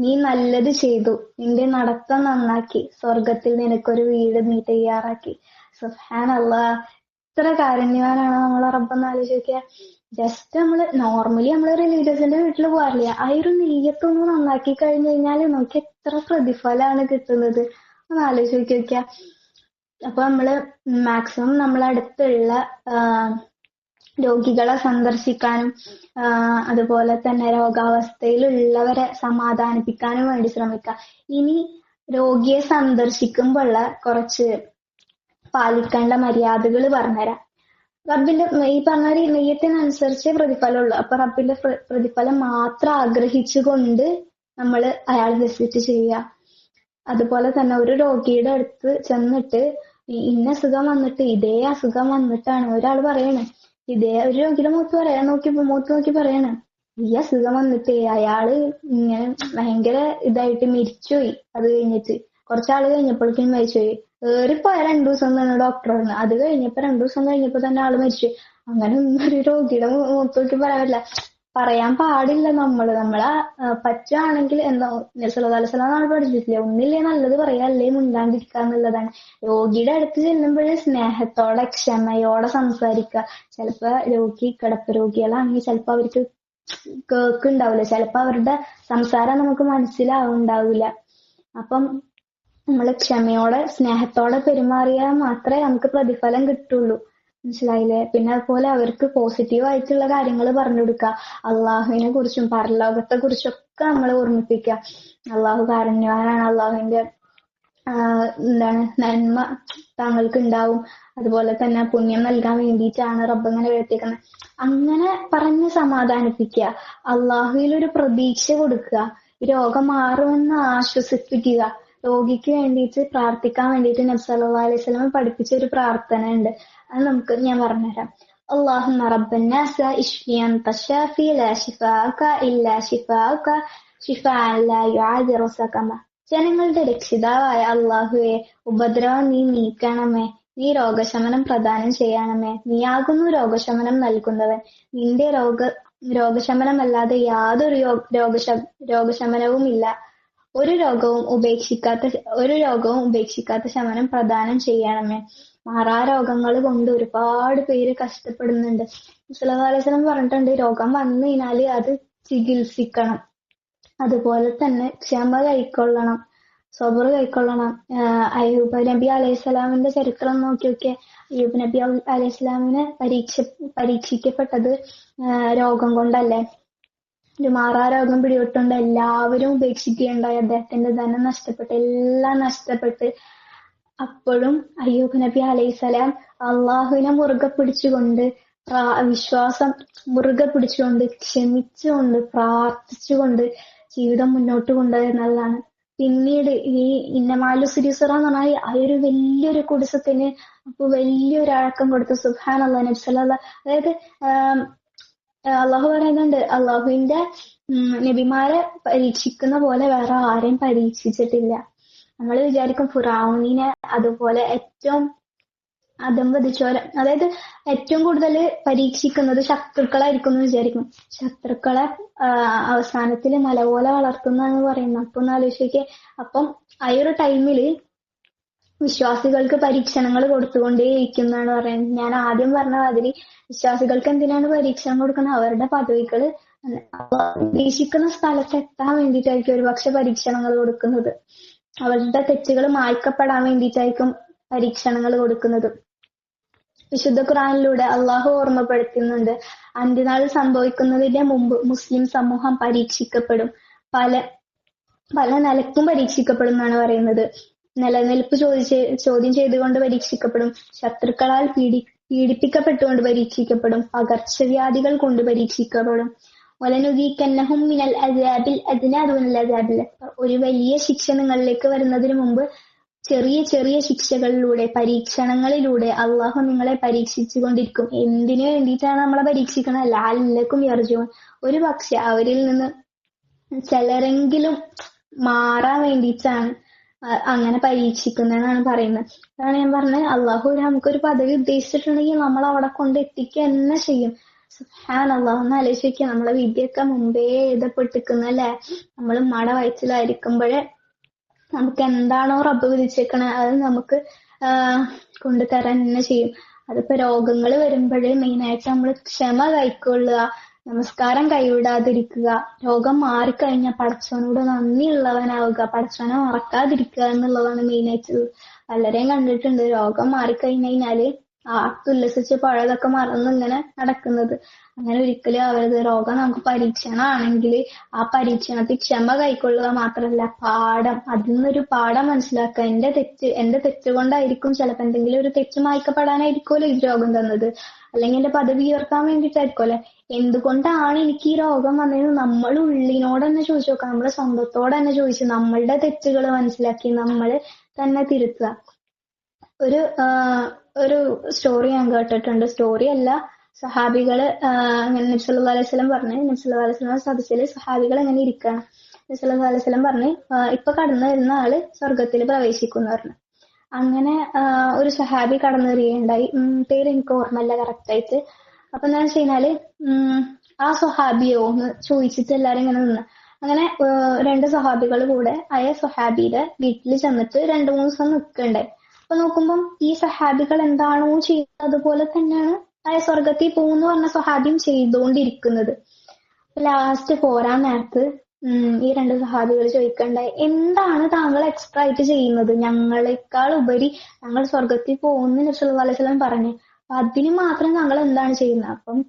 നീ നല്ലത് ചെയ്തു, നിന്റെ നടത്തം നന്നാക്കി, സ്വർഗത്തിൽ നിനക്കൊരു വീട് നീ തയ്യാറാക്കി. സുബ്ഹാനല്ലാഹ്. എത്ര കാരുണ്യവാനാണ് നമ്മളെ റബ്ബെന്ന് ആലോചിക്കുക. ജസ്റ്റ് നമ്മള് നോർമലി നമ്മള് റിലേറ്റീവ്സിന്റെ വീട്ടിൽ പോകാറില്ല, ആ ഒരു നെയ്യത്തൊന്ന് നന്നാക്കി കഴിഞ്ഞു കഴിഞ്ഞാല് നമുക്ക് എത്ര പ്രതിഫലമാണ് കിട്ടുന്നത് ഒന്ന് ആലോചിച്ച് നോക്കിയ. അപ്പൊ നമ്മള് മാക്സിമം നമ്മളടുത്തുള്ള രോഗികളെ സന്ദർശിക്കാനും അതുപോലെ തന്നെ രോഗാവസ്ഥയിലുള്ളവരെ സമാധാനിപ്പിക്കാനും വേണ്ടി ശ്രമിക്കുക. ഇനി രോഗിയെ സന്ദർശിക്കുമ്പോഴുള്ള കുറച്ച് പാലിക്കേണ്ട മര്യാദകൾ പറഞ്ഞുതരാം. റബ്ബിന്റെ ഈ പറഞ്ഞ നെയ്യത്തിനനുസരിച്ച് പ്രതിഫലമുള്ളൂ. അപ്പൊ റബ്ബിന്റെ പ്രതിഫലം മാത്രം ആഗ്രഹിച്ചുകൊണ്ട് നമ്മൾ അയാൾ വിസിറ്റ് ചെയ്യുക. അതുപോലെ തന്നെ ഒരു രോഗിയുടെ അടുത്ത് ചെന്നിട്ട് ഇന്ന അസുഖം വന്നിട്ട്, ഇതേ അസുഖം വന്നിട്ടാണ് ഒരാൾ പറയണേ, ഇതേ ഒരു രോഗിയുടെ മൂത്ത് നോക്കി പറയണേ, ഈ അസുഖം വന്നിട്ട് അയാള് ഇങ്ങനെ ഭയങ്കര ഇതായിട്ട് മരിച്ചുപോയി, അത് കഴിഞ്ഞിട്ട് കുറച്ചാള് കഴിഞ്ഞപ്പോഴേക്കും മരിച്ചുപോയി, ഏറിപ്പോയ 2 ദിവസം തന്നെ ഡോക്ടർ പറഞ്ഞു, അത് കഴിഞ്ഞപ്പോ 2 ദിവസം കഴിഞ്ഞപ്പോ തന്നെ ആള് മരിച്ചു. അങ്ങനെ ഒന്നും ഒരു രോഗിയുടെ മൂത്ത് നോക്കി പറയാൻ പാടില്ല. നമ്മളെ പറ്റുകയാണെങ്കിൽ എന്താ നബി സല്ലല്ലാഹു അലൈഹി വസല്ലം നമ്മൾ പഠിപ്പിച്ചില്ലേ, ഒന്നില്ലേ നല്ലത് പറയാ, അല്ലേ മിണ്ടാണ്ടിരിക്കുക എന്നുള്ളതാണ്. രോഗിയുടെ അടുത്ത് ചെല്ലുമ്പോഴേ സ്നേഹത്തോടെ ക്ഷമയോടെ സംസാരിക്കുക. ചിലപ്പോ കിടപ്പ് രോഗികളാണെങ്കിൽ ചിലപ്പോ അവർക്ക് കേൾക്കുണ്ടാവില്ല, ചിലപ്പോ അവരുടെ സംസാരം നമുക്ക് മനസ്സിലാവുണ്ടാവില്ല. അപ്പം നമ്മള് ക്ഷമയോടെ സ്നേഹത്തോടെ പെരുമാറിയാൽ മാത്രമേ നമുക്ക് പ്രതിഫലം കിട്ടുള്ളൂ. മനസ്സിലായില്ലേ? പിന്നെ അതുപോലെ അവർക്ക് പോസിറ്റീവ് ആയിട്ടുള്ള കാര്യങ്ങൾ പറഞ്ഞു കൊടുക്കുക. അള്ളാഹുവിനെ കുറിച്ചും പരലോകത്തെ കുറിച്ചൊക്കെ നമ്മളെ ഓർമ്മിപ്പിക്കുക. അള്ളാഹു കാരുണ്യവാനാണ്, അള്ളാഹുവിന്റെ നന്മ താങ്കൾക്ക് ഉണ്ടാവും, അതുപോലെ തന്നെ പുണ്യം നൽകാൻ വേണ്ടിയിട്ടാണ് റബ്ബ് ഇങ്ങനെ വരുത്തിയേക്കുന്നത്. അങ്ങനെ പറഞ്ഞ് സമാധാനിപ്പിക്കുക, അള്ളാഹുവിലൊരു പ്രതീക്ഷ കൊടുക്കുക, ഈ രോഗം മാറുമെന്ന് ആശ്വസിപ്പിക്കുക. രോഗിക്ക് വേണ്ടിയിട്ട് പ്രാർത്ഥിക്കാൻ വേണ്ടിയിട്ട് നബി സല്ലല്ലാഹു അലൈഹി വസല്ലം പഠിപ്പിച്ച ഒരു പ്രാർത്ഥന ഉണ്ട്. അത് ഞാൻ പറഞ്ഞുതരാം. അല്ലാഹുമ്മ റബ്ബന്നാസ ഇശ്ഫി അൻത ശാഫി ലാ ശിഫാഅക ഇല്ലാ ശിഫാഅക ശിഫാഅൻ ലാ യുഗാദിറു സഖമ. ജനങ്ങളുടെ രക്ഷിതാവായ അല്ലാഹുവേ, ഉപദ്രവം നീ നീക്കണമേ, നീ രോഗശമനം പ്രദാനം ചെയ്യണമേ. നീയാകുന്നു രോഗശമനം നൽകുന്നവൻ. നിന്റെ രോഗശമനമല്ലാതെ യാതൊരു രോഗശമനവും ഇല്ല. ഒരു രോഗവും ഉപേക്ഷിക്കാത്ത ശമനം പ്രദാനം ചെയ്യണമേ. മാറാരോഗങ്ങൾ കൊണ്ട് ഒരുപാട് പേര് കഷ്ടപ്പെടുന്നുണ്ട്. സല്ലല്ലാഹു അലൈഹി വസല്ലം പറഞ്ഞിട്ടുണ്ട്, രോഗം വന്നു കഴിഞ്ഞാല് അത് ചികിത്സിക്കണം, അതുപോലെ തന്നെ ക്ഷമ കൈക്കൊള്ളണം, സബർ കൈക്കൊള്ളണം. അയ്യൂബ് നബി അലൈഹിസ്സലാമിന്റെ ചരിത്രം നോക്കിയൊക്കെ, അയ്യൂബ് നബി അലൈഹിസ്സലാമിന് പരീക്ഷിക്കപ്പെട്ടത് രോഗം കൊണ്ടല്ലേ? ഒരു മാറാരോഗം പിടിപെട്ടുകൊണ്ട് എല്ലാവരും ഉപേക്ഷിക്കുകയുണ്ടായി. അദ്ദേഹത്തിന്റെ ധനം നഷ്ടപ്പെട്ട്, എല്ലാം നഷ്ടപ്പെട്ട്. അപ്പോഴും അയ്യൂബ് നബി അലൈഹിസ്സലാം അള്ളാഹുവിനെ മുറുകെ പിടിച്ചുകൊണ്ട്, വിശ്വാസം മുറുകെ പിടിച്ചുകൊണ്ട്, ക്ഷമിച്ചുകൊണ്ട്, പ്രാർത്ഥിച്ചുകൊണ്ട് ജീവിതം മുന്നോട്ട് കൊണ്ടുപോയി എന്നുള്ളതാണ്. പിന്നീട് ഈ ഇന്നമാലുസ്രി യുസ്റ എന്ന് പറഞ്ഞാൽ ആ ഒരു വലിയൊരു കുടിസത്തിന് അപ്പൊ വലിയൊരു അഴക്കം കൊടുത്തു. സുബ്ഹാനല്ലാഹ്. നബി സല്ലല്ലാഹു, അതായത് അള്ളാഹു പറയുന്നുണ്ട്, അള്ളാഹുവിന്റെ നബിമാരെ പരീക്ഷിക്കുന്ന പോലെ വേറെ ആരെയും പരീക്ഷിച്ചിട്ടില്ല. നമ്മൾ വിചാരിക്കും ഫിറഔനിനെ അതുപോലെ ഏറ്റവും അധംവദിച്ചോരെ, അതായത് ഏറ്റവും കൂടുതൽ പരീക്ഷിക്കുന്നത് ശത്രുക്കളായിരിക്കും എന്ന് വിചാരിക്കും. ശത്രുക്കളെ അവസാനത്തിൽ മല പോലെ വളർത്തുന്നതെന്ന് പറയുന്നത്. അപ്പൊ ഒന്ന് ആലോചിക്കേ. അപ്പം ആ ഒരു ടൈമില് വിശ്വാസികൾക്ക് പരീക്ഷണങ്ങൾ കൊടുത്തുകൊണ്ടേയിരിക്കുന്നതാണ് പറയുന്നത്. ഞാൻ ആദ്യം പറഞ്ഞ മാതിരി വിശ്വാസികൾക്ക് എന്തിനാണ് പരീക്ഷണം കൊടുക്കുന്നത്? അവരുടെ പദവികള് ഉദ്ദേശിക്കുന്ന സ്ഥലത്ത് എത്താൻ വേണ്ടിയിട്ടായിരിക്കും ഒരുപക്ഷെ പരീക്ഷണങ്ങൾ കൊടുക്കുന്നത്. അവരുടെ തെറ്റുകൾ മായ്ക്കപ്പെടാൻ വേണ്ടിയിട്ടായിരിക്കും പരീക്ഷണങ്ങൾ കൊടുക്കുന്നത്. വിശുദ്ധ ഖുർആനിലൂടെ അള്ളാഹു ഓർമ്മപ്പെടുത്തുന്നുണ്ട്, അന്ത്യനാൾ സംഭവിക്കുന്നതിന്റെ മുമ്പ് മുസ്ലിം സമൂഹം പരീക്ഷിക്കപ്പെടും, പല നിലക്കും പരീക്ഷിക്കപ്പെടും എന്നാണ് പറയുന്നത്. നിലനിൽപ്പ് ചോദ്യം ചെയ്തുകൊണ്ട് പരീക്ഷിക്കപ്പെടും, ശത്രുക്കളാൽ പീഡിപ്പിക്കപ്പെട്ടുകൊണ്ട് പരീക്ഷിക്കപ്പെടും, പകർച്ചവ്യാധികൾ കൊണ്ട് പരീക്ഷിക്കപ്പെടും. വലനുദീഖന്നഹും മിനൽ അദാബിൽ അദ്നാ ദൂനൽ അദാബിൽ. ഒരു വലിയ ശിക്ഷ നിങ്ങളിലേക്ക് വരുന്നതിന് മുമ്പ് ചെറിയ ചെറിയ ശിക്ഷകളിലൂടെ, പരീക്ഷണങ്ങളിലൂടെ അള്ളാഹു നിങ്ങളെ പരീക്ഷിച്ചു കൊണ്ടിരിക്കും. എന്തിനു വേണ്ടിയിട്ടാണ് നമ്മളെ പരീക്ഷിക്കുന്നത്? ലഅല്ലക്കും യർജൂൻ. ഒരു പക്ഷെ അവരിൽ നിന്ന് ചിലരെങ്കിലും മാറാൻ വേണ്ടിയിട്ടാണ് അങ്ങനെ പരീക്ഷിക്കുന്നതെന്നാണ് പറയുന്നത്. അതാണ് ഞാൻ പറഞ്ഞത്, അള്ളാഹു നമുക്കൊരു പദവി ഉദ്ദേശിച്ചിട്ടുണ്ടെങ്കിൽ നമ്മൾ അവിടെ കൊണ്ട് എത്തിക്കുക തന്നെ ചെയ്യും. സുബ്ഹാനല്ലാഹ്. ഒന്ന് ആലോചിക്കുക, നമ്മളെ വിധിയൊക്കെ മുമ്പേ എഴുതപ്പെട്ടിരിക്കുന്നു അല്ലെ? നമ്മൾ ഉമ്മയുടെ വയറ്റിലായിരിക്കുമ്പോഴേ നമുക്ക് എന്താണോ റബ്ബ് വിധിച്ചേക്കണേ അത് നമുക്ക് കൊണ്ടുതരാൻ തന്നെ ചെയ്യും. അതിപ്പോ രോഗങ്ങൾ വരുമ്പോഴേ മെയിനായിട്ട് നമ്മൾ ക്ഷമ കൈക്കൊള്ളുക, നമസ്കാരം കൈവിടാതിരിക്കുക, രോഗം മാറിക്കഴിഞ്ഞാൽ പടച്ചവനോട് നന്ദിയുള്ളവനാവുക, പടച്ചവനെ മറക്കാതിരിക്കുക എന്നുള്ളതാണ് മെയിനായിട്ടുള്ളത്. പലരെയും കണ്ടിട്ടുണ്ട് രോഗം മാറിക്കഴിഞ്ഞാല് ആർത്തുല്ലസിച്ച് പഴയതൊക്കെ മറന്ന് ഇങ്ങനെ നടക്കുന്നത്. അങ്ങനെ ഒരിക്കലും ആവരുത്. രോഗം നമുക്ക് പരീക്ഷണമാണെങ്കിൽ ആ പരീക്ഷണത്തിൽ ക്ഷമ കൈക്കൊള്ളുക മാത്രമല്ല, അതിൽ നിന്നൊരു പാഠം മനസ്സിലാക്കുക. എന്റെ തെറ്റ് കൊണ്ടായിരിക്കും, ചിലപ്പോ എന്തെങ്കിലും ഒരു തെറ്റ് മായ്ക്കപ്പെടാനായിരിക്കുമല്ലോ ഈ രോഗം തന്നത്, അല്ലെങ്കിൽ എന്റെ പദവി ഉയർത്താൻ വേണ്ടിയിട്ടായിരിക്കുമല്ലേ. എന്തുകൊണ്ടാണ് എനിക്ക് ഈ രോഗം വന്നതെന്ന് നമ്മൾ ഉള്ളിനോട് തന്നെ ചോദിച്ചു നോക്കാം, നമ്മളെ സ്വന്തത്തോടെ തന്നെ ചോദിച്ചു നമ്മളുടെ തെറ്റുകൾ മനസ്സിലാക്കി നമ്മൾ തന്നെ തിരുത്തുക. ഒരു സ്റ്റോറി ഞാൻ കേട്ടിട്ടുണ്ട്. സ്റ്റോറി അല്ല, സഹാബികള് നബി സല്ലല്ലാഹു അലൈഹി വസല്ലം പറഞ്ഞു, നബി സല്ലല്ലാഹു അലൈഹി വസല്ലം സദസ്സില് സഹാബികൾ എങ്ങനെ ഇരിക്കണം. നബി സല്ലല്ലാഹു അലൈഹി വസല്ലം പറഞ്ഞു, ഇപ്പൊ കടന്നു വരുന്ന ആള് സ്വർഗത്തിൽ പ്രവേശിക്കും എന്ന് പറഞ്ഞു. അങ്ങനെ ഒരു സഹാബി കടന്നു വരികയുണ്ടായി. പേര് എനിക്ക് ഓർമ്മയില്ല കറക്റ്റ് ആയിട്ട്. അപ്പൊ എന്താ വെച്ച് കഴിഞ്ഞാല് ആ സഹാബിയോ എന്ന് ചോദിച്ചിട്ട് എല്ലാരും ഇങ്ങനെ നിന്ന്. അങ്ങനെ രണ്ട് സഹാബികൾ കൂടെ ആയ സഹാബിയുടെ വീട്ടിൽ ചെന്നിട്ട് 2-3 ദിവസം നിൽക്കണ്ടായി. അപ്പൊ നോക്കുമ്പം ഈ സഹാബികൾ എന്താണോ ചെയ്യുന്നത് അതുപോലെ തന്നെയാണ് ആ സ്വർഗത്തിൽ പോകുന്നു പറഞ്ഞ സഹാബിയും ചെയ്തുകൊണ്ടിരിക്കുന്നത്. ലാസ്റ്റ് പോരാൻ നേരത്ത് ഈ 2 സഹാബികൾ ചോദിക്കണ്ടായി, എന്താണ് താങ്കൾ എക്സ്ട്രാ ആയിട്ട് ചെയ്യുന്നത്? ഞങ്ങളെക്കാൾ ഉപരി ഞങ്ങൾ സ്വർഗത്തിൽ പോകുന്നു നബി സല്ലല്ലാഹു അലൈഹി വസല്ലം പറഞ്ഞു. അതിന് മാത്രം താങ്കൾ എന്താണ് ചെയ്യുന്നത്? അപ്പം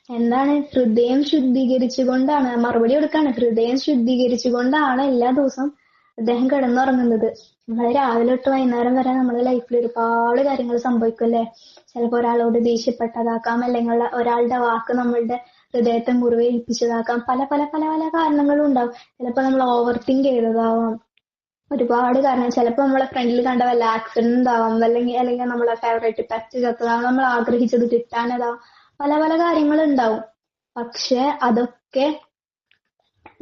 എന്താണ് ഹൃദയം ശുദ്ധീകരിച്ചുകൊണ്ടാണ് മറുപടി കൊടുക്കാണ്. ഹൃദയം ശുദ്ധീകരിച്ചുകൊണ്ടാണ് എല്ലാ ദിവസവും അദ്ദേഹം കിടന്നുറങ്ങുന്നത്. നമ്മള് രാവിലെ തൊട്ട് വൈകുന്നേരം വരെ നമ്മുടെ ലൈഫിൽ ഒരുപാട് കാര്യങ്ങൾ സംഭവിക്കും അല്ലെ? ചിലപ്പോ ഒരാളോട് ദേഷ്യപ്പെട്ടതാക്കാം, അല്ലെങ്കിൽ ഒരാളുടെ വാക്ക് നമ്മളുടെ ഹൃദയത്തെ മുറിവേൽപ്പിച്ചതാക്കാം. പല പല പല പല കാരണങ്ങളും ഉണ്ടാവും. ചിലപ്പോ നമ്മൾ ഓവർ തിങ്ക് ചെയ്തതാവാം. ഒരുപാട് കാരണം. ചിലപ്പോ നമ്മളെ ഫ്രണ്ടിൽ കണ്ട വല്ല ആക്സിഡന്റ് ആവാം, അല്ലെങ്കിൽ നമ്മളെ ഫേവറേറ്റ് പെറ്റ് ചത്തതാവാം, നമ്മൾ ആഗ്രഹിച്ചത് കിട്ടാനതാവാം. പല പല കാര്യങ്ങളുണ്ടാവും. പക്ഷെ അതൊക്കെ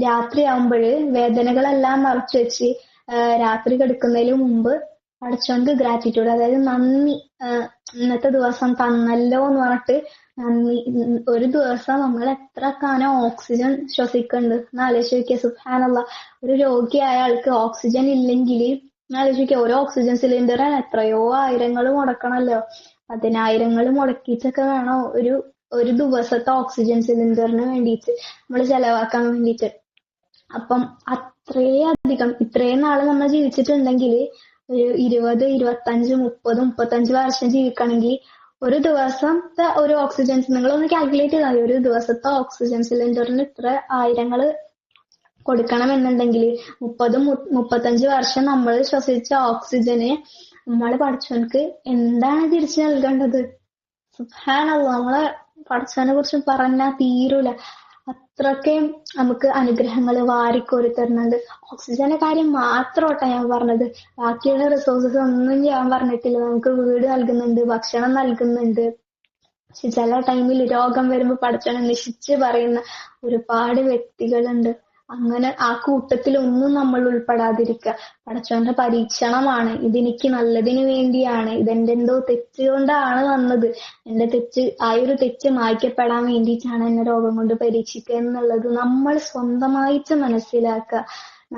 രാത്രിയാവുമ്പഴ് വേദനകളെല്ലാം മറച്ചു വെച്ച് രാത്രി കിടക്കുന്നതിന് മുമ്പ് പടച്ചോൻക്ക് ഗ്രാറ്റിറ്റ്യൂഡ്, അതായത് നന്ദി, ഇന്നത്തെ ദിവസം തന്നല്ലോ എന്ന് പറഞ്ഞിട്ട് നന്ദി. ഒരു ദിവസം നമ്മൾ എത്ര കാനം ഓക്സിജൻ ശ്വസിക്കുന്നുണ്ട് എന്ന് ആലോചിച്ച് നോക്കിയാൽ. സുബ്ഹാനല്ലാഹ്, ഒരു രോഗിയായ ആൾക്ക് ഓക്സിജൻ ഇല്ലെങ്കിൽ ആലോചിച്ച് നോക്കിയാൽ ഓരോ ഓക്സിജൻ സിലിണ്ടറിന് എത്രയോ ആയിരങ്ങൾ മുടക്കണല്ലോ. 10,000 മുടക്കിയിട്ടൊക്കെ വേണം ഒരു ദിവസത്തെ ഓക്സിജൻ സിലിണ്ടറിന് വേണ്ടിയിട്ട് നമ്മൾ ചെലവാക്കാൻ വേണ്ടിയിട്ട്. അപ്പം അത്രയധികം ഇത്രയും നാള് നമ്മൾ ജീവിച്ചിട്ടുണ്ടെങ്കിൽ ഒരു 20, 25, 30, 35 വർഷം ജീവിക്കണമെങ്കിൽ ഒരു ദിവസത്തെ ഒരു ഓക്സിജൻ, നിങ്ങളൊന്ന് കാൽക്കുലേറ്റ് ചെയ്താൽ മതി, ഒരു ദിവസത്തെ ഓക്സിജൻ സിലിണ്ടറിന് ഇത്ര ആയിരങ്ങള് കൊടുക്കണമെന്നുണ്ടെങ്കിൽ 30-35 വർഷം നമ്മൾ ശ്വസിച്ച ഓക്സിജന് നമ്മള് പടച്ചോൻക്ക് എന്താണ് തിരിച്ചു നൽകേണ്ടത്? സുബ്ഹാനല്ലാഹ്, നമ്മളെ പടച്ചോനെ കുറിച്ച് പറഞ്ഞാൽ തീരൂല. അത്രയ്ക്ക് നമുക്ക് അനുഗ്രഹങ്ങൾ വാരിക്കോരി തരുന്നുണ്ട്. ഓക്സിജന്റെ കാര്യം മാത്രോട്ടാ ഞാൻ പറഞ്ഞത്, ബാക്കിയുള്ള റിസോഴ്സസ് ഒന്നും ഞാൻ പറഞ്ഞിട്ടില്ല. നമുക്ക് വീട് നൽകുന്നുണ്ട്, ഭക്ഷണം നൽകുന്നുണ്ട്. പക്ഷെ ചില ടൈമിൽ രോഗം വരുമ്പോ പടച്ചോനെ നശിച്ച് പറയുന്ന ഒരുപാട് വ്യക്തികളുണ്ട്. അങ്ങനെ ആ കൂട്ടത്തിലൊന്നും നമ്മൾ ഉൾപ്പെടാതിരിക്കുക. പടച്ചോന്റെ പരീക്ഷണമാണ്, ഇതെനിക്ക് നല്ലതിന് വേണ്ടിയാണ്, ഇതെന്റെ എന്തോ തെറ്റ് കൊണ്ടാണ് വന്നത്, എന്റെ തെറ്റ്, ആ ഒരു തെറ്റ് മായ്ക്കപ്പെടാൻ വേണ്ടിയിട്ടാണ് എന്നെ രോഗം കൊണ്ട് പരീക്ഷിക്കുക എന്നുള്ളത് നമ്മൾ സ്വന്തമായിട്ട് മനസ്സിലാക്കുക.